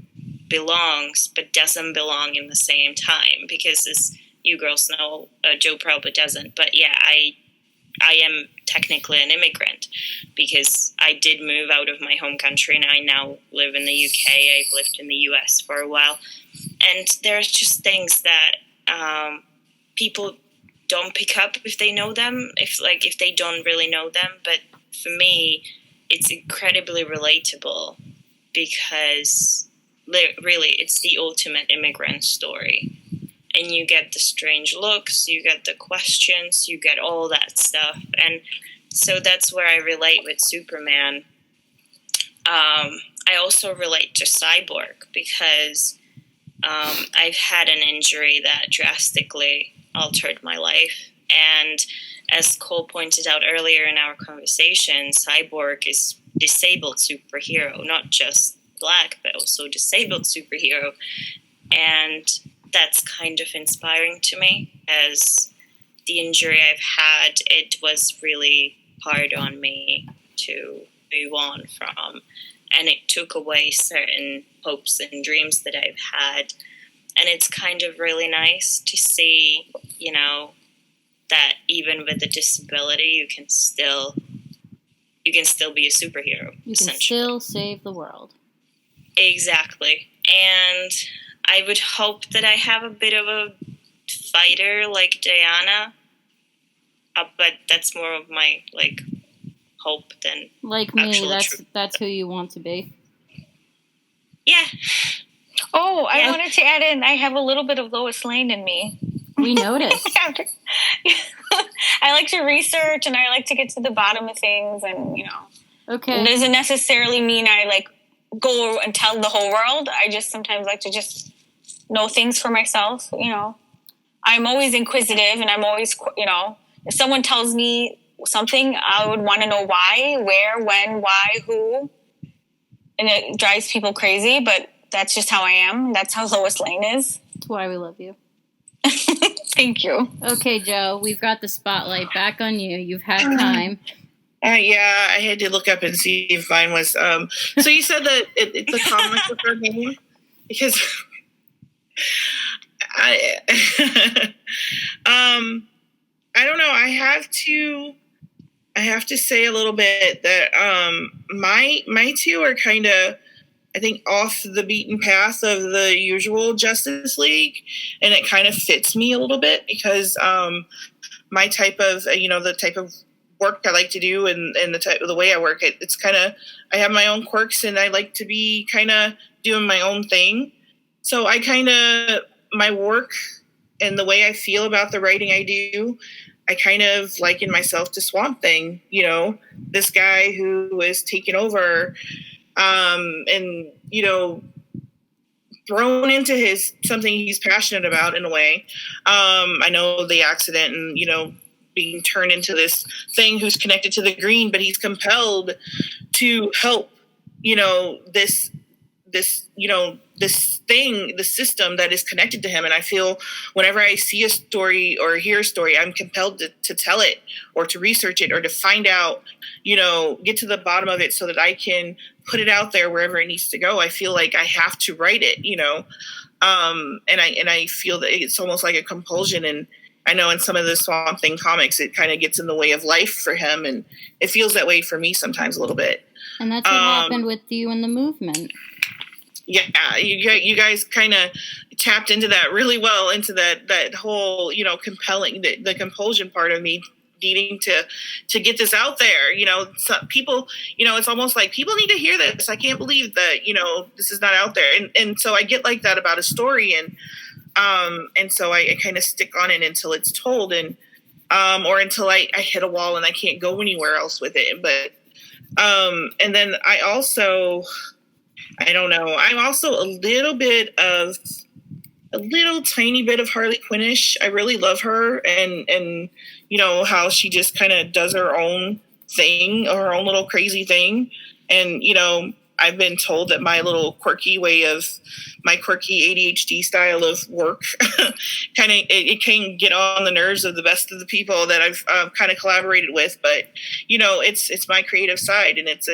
belongs but doesn't belong in the same time, because as you girls know, Joe probably doesn't, but yeah, I am technically an immigrant because I did move out of my home country and I now live in the UK. I've lived in the US for a while, and there's just things that people don't pick up if they know them, if they don't really know them. But for me, it's incredibly relatable because really it's the ultimate immigrant story. And you get the strange looks, you get the questions, you get all that stuff. And so that's where I relate with Superman. I also relate to Cyborg because I've had an injury that drastically altered my life. And as Cole pointed out earlier in our conversation, Cyborg is disabled superhero, not just black, but also disabled superhero. And that's kind of inspiring to me, as the injury I've had, it was really hard on me to move on from, and it took away certain hopes and dreams that I've had. And it's kind of really nice to see, you know, that even with a disability, you can still be a superhero. You can still save the world. Exactly. And I would hope that I have a bit of a fighter like Diana, but that's more of my hope than like me. Truth. That's who you want to be. Yeah. Oh, I wanted to add in, I have a little bit of Lois Lane in me. We noticed. I like to research and I like to get to the bottom of things, and, you know, okay, it doesn't necessarily mean I go and tell the whole world. I just sometimes like to just know things for myself. You know, I'm always inquisitive, and I'm always, you know, if someone tells me something, I would want to know why, where, when, why, who. And it drives people crazy, but that's just how I am. That's how Lois Lane is. That's why we love you. Thank you. Okay, Joe, we've got the spotlight back on you. You've had time. Yeah, I had to look up and see if mine was. So you said that it's a comic book her name? Because I don't know. I have to say a little bit that my two are kind of, I think, off the beaten path of the usual Justice League, and it kind of fits me a little bit because my type of, the type of work I like to do and the way I work, it's kind of, I have my own quirks and I like to be kind of doing my own thing. So I kind of, my work and the way I feel about the writing I do, I kind of liken myself to Swamp Thing, this guy who is taken over and, thrown into something he's passionate about in a way. I know the accident and, being turned into this thing who's connected to the green, but he's compelled to help, this thing, the system that is connected to him. And I feel whenever I see a story or hear a story, I'm compelled to tell it or to research it or to find out, get to the bottom of it so that I can put it out there wherever it needs to go. I feel like I have to write it, and I feel that it's almost like a compulsion. And I know in some of the Swamp Thing comics, it kind of gets in the way of life for him. And it feels that way for me sometimes a little bit. And that's what happened with you and the movement. Yeah, you guys kind of tapped into that really well, into that whole, compelling, the compulsion part of me needing to get this out there. Some people, it's almost like people need to hear this. I can't believe that, this is not out there. And so I get like that about a story. And so I kind of stick on it until it's told or until I hit a wall and I can't go anywhere else with it. But, and then I don't know. I'm also a little tiny bit of Harley Quinnish. I really love her and how she just kind of does her own thing or her own little crazy thing. And, I've been told that my quirky ADHD style of work it can get on the nerves of the best of the people that I've kind of collaborated with. But, it's my creative side and it's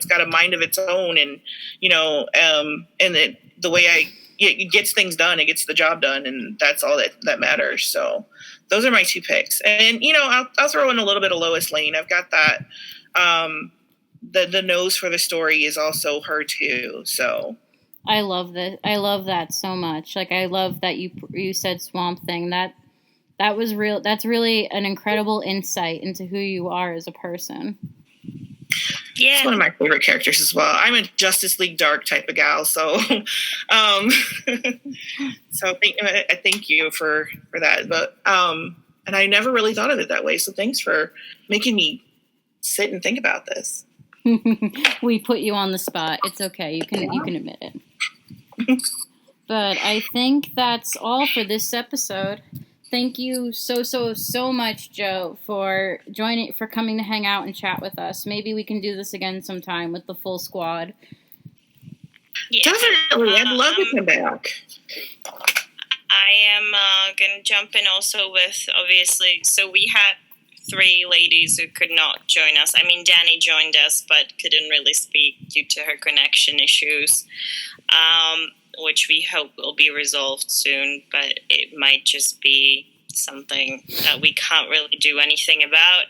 got a mind of its own and, and the way it gets things done, it gets the job done. And that's all that matters. So those are my two picks. And, I'll throw in a little bit of Lois Lane. I've got that. The nose for the story is also her too. So I love that. I love that so much. Like, I love that you said Swamp Thing. That was real. That's really an incredible insight into who you are as a person. Yeah. It's one of my favorite characters as well. I'm a Justice League Dark type of gal. So, thank you for that. But, and I never really thought of it that way. So thanks for making me sit and think about this. We put you on the spot. It's okay. You can admit it. But I think that's all for this episode. Thank you so much, Joe, for coming to hang out and chat with us. Maybe we can do this again sometime with the full squad. Yeah. Definitely. I'd love to come back. I am going to jump in also with, obviously, so we had 3 ladies who could not join us. I mean, Danny joined us, but couldn't really speak due to her connection issues, which we hope will be resolved soon, but it might just be something that we can't really do anything about.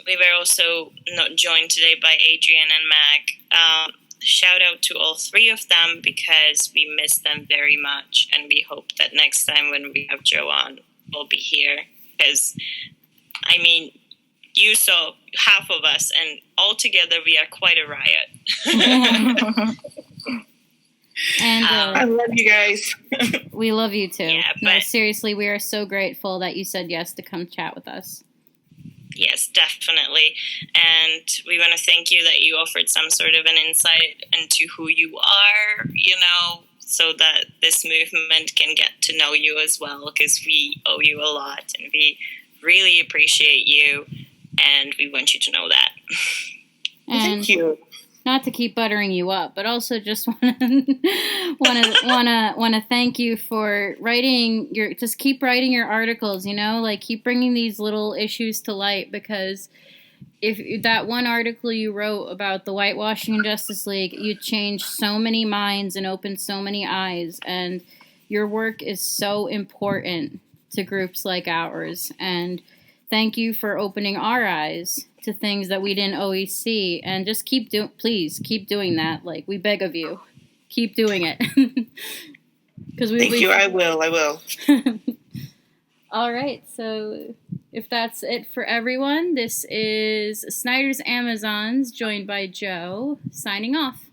We were also not joined today by Adrian and Mag. Shout out to all 3 of them because we miss them very much, and we hope that next time when we have Joe on, we'll be here because I mean, you saw half of us, and altogether we are quite a riot. And I love you guys. We love you too. Yeah, No, seriously, we are so grateful that you said yes to come chat with us. Yes, definitely. And we want to thank you that you offered some sort of an insight into who you are, so that this movement can get to know you as well, because we owe you a lot, and we really appreciate you, and we want you to know that. And Thank you. not to keep buttering you up, but also just want to thank you for writing just keep writing your articles, like keep bringing these little issues to light, because if that one article you wrote about the whitewashing in Justice League, you changed so many minds and opened so many eyes, and your work is so important to groups like ours, and thank you for opening our eyes to things that we didn't always see, and just please keep doing that. Like, we beg of you, keep doing it. Thank you. I will. All right, so if that's it for everyone, this is Snyder's Amazons, joined by Joe, signing off.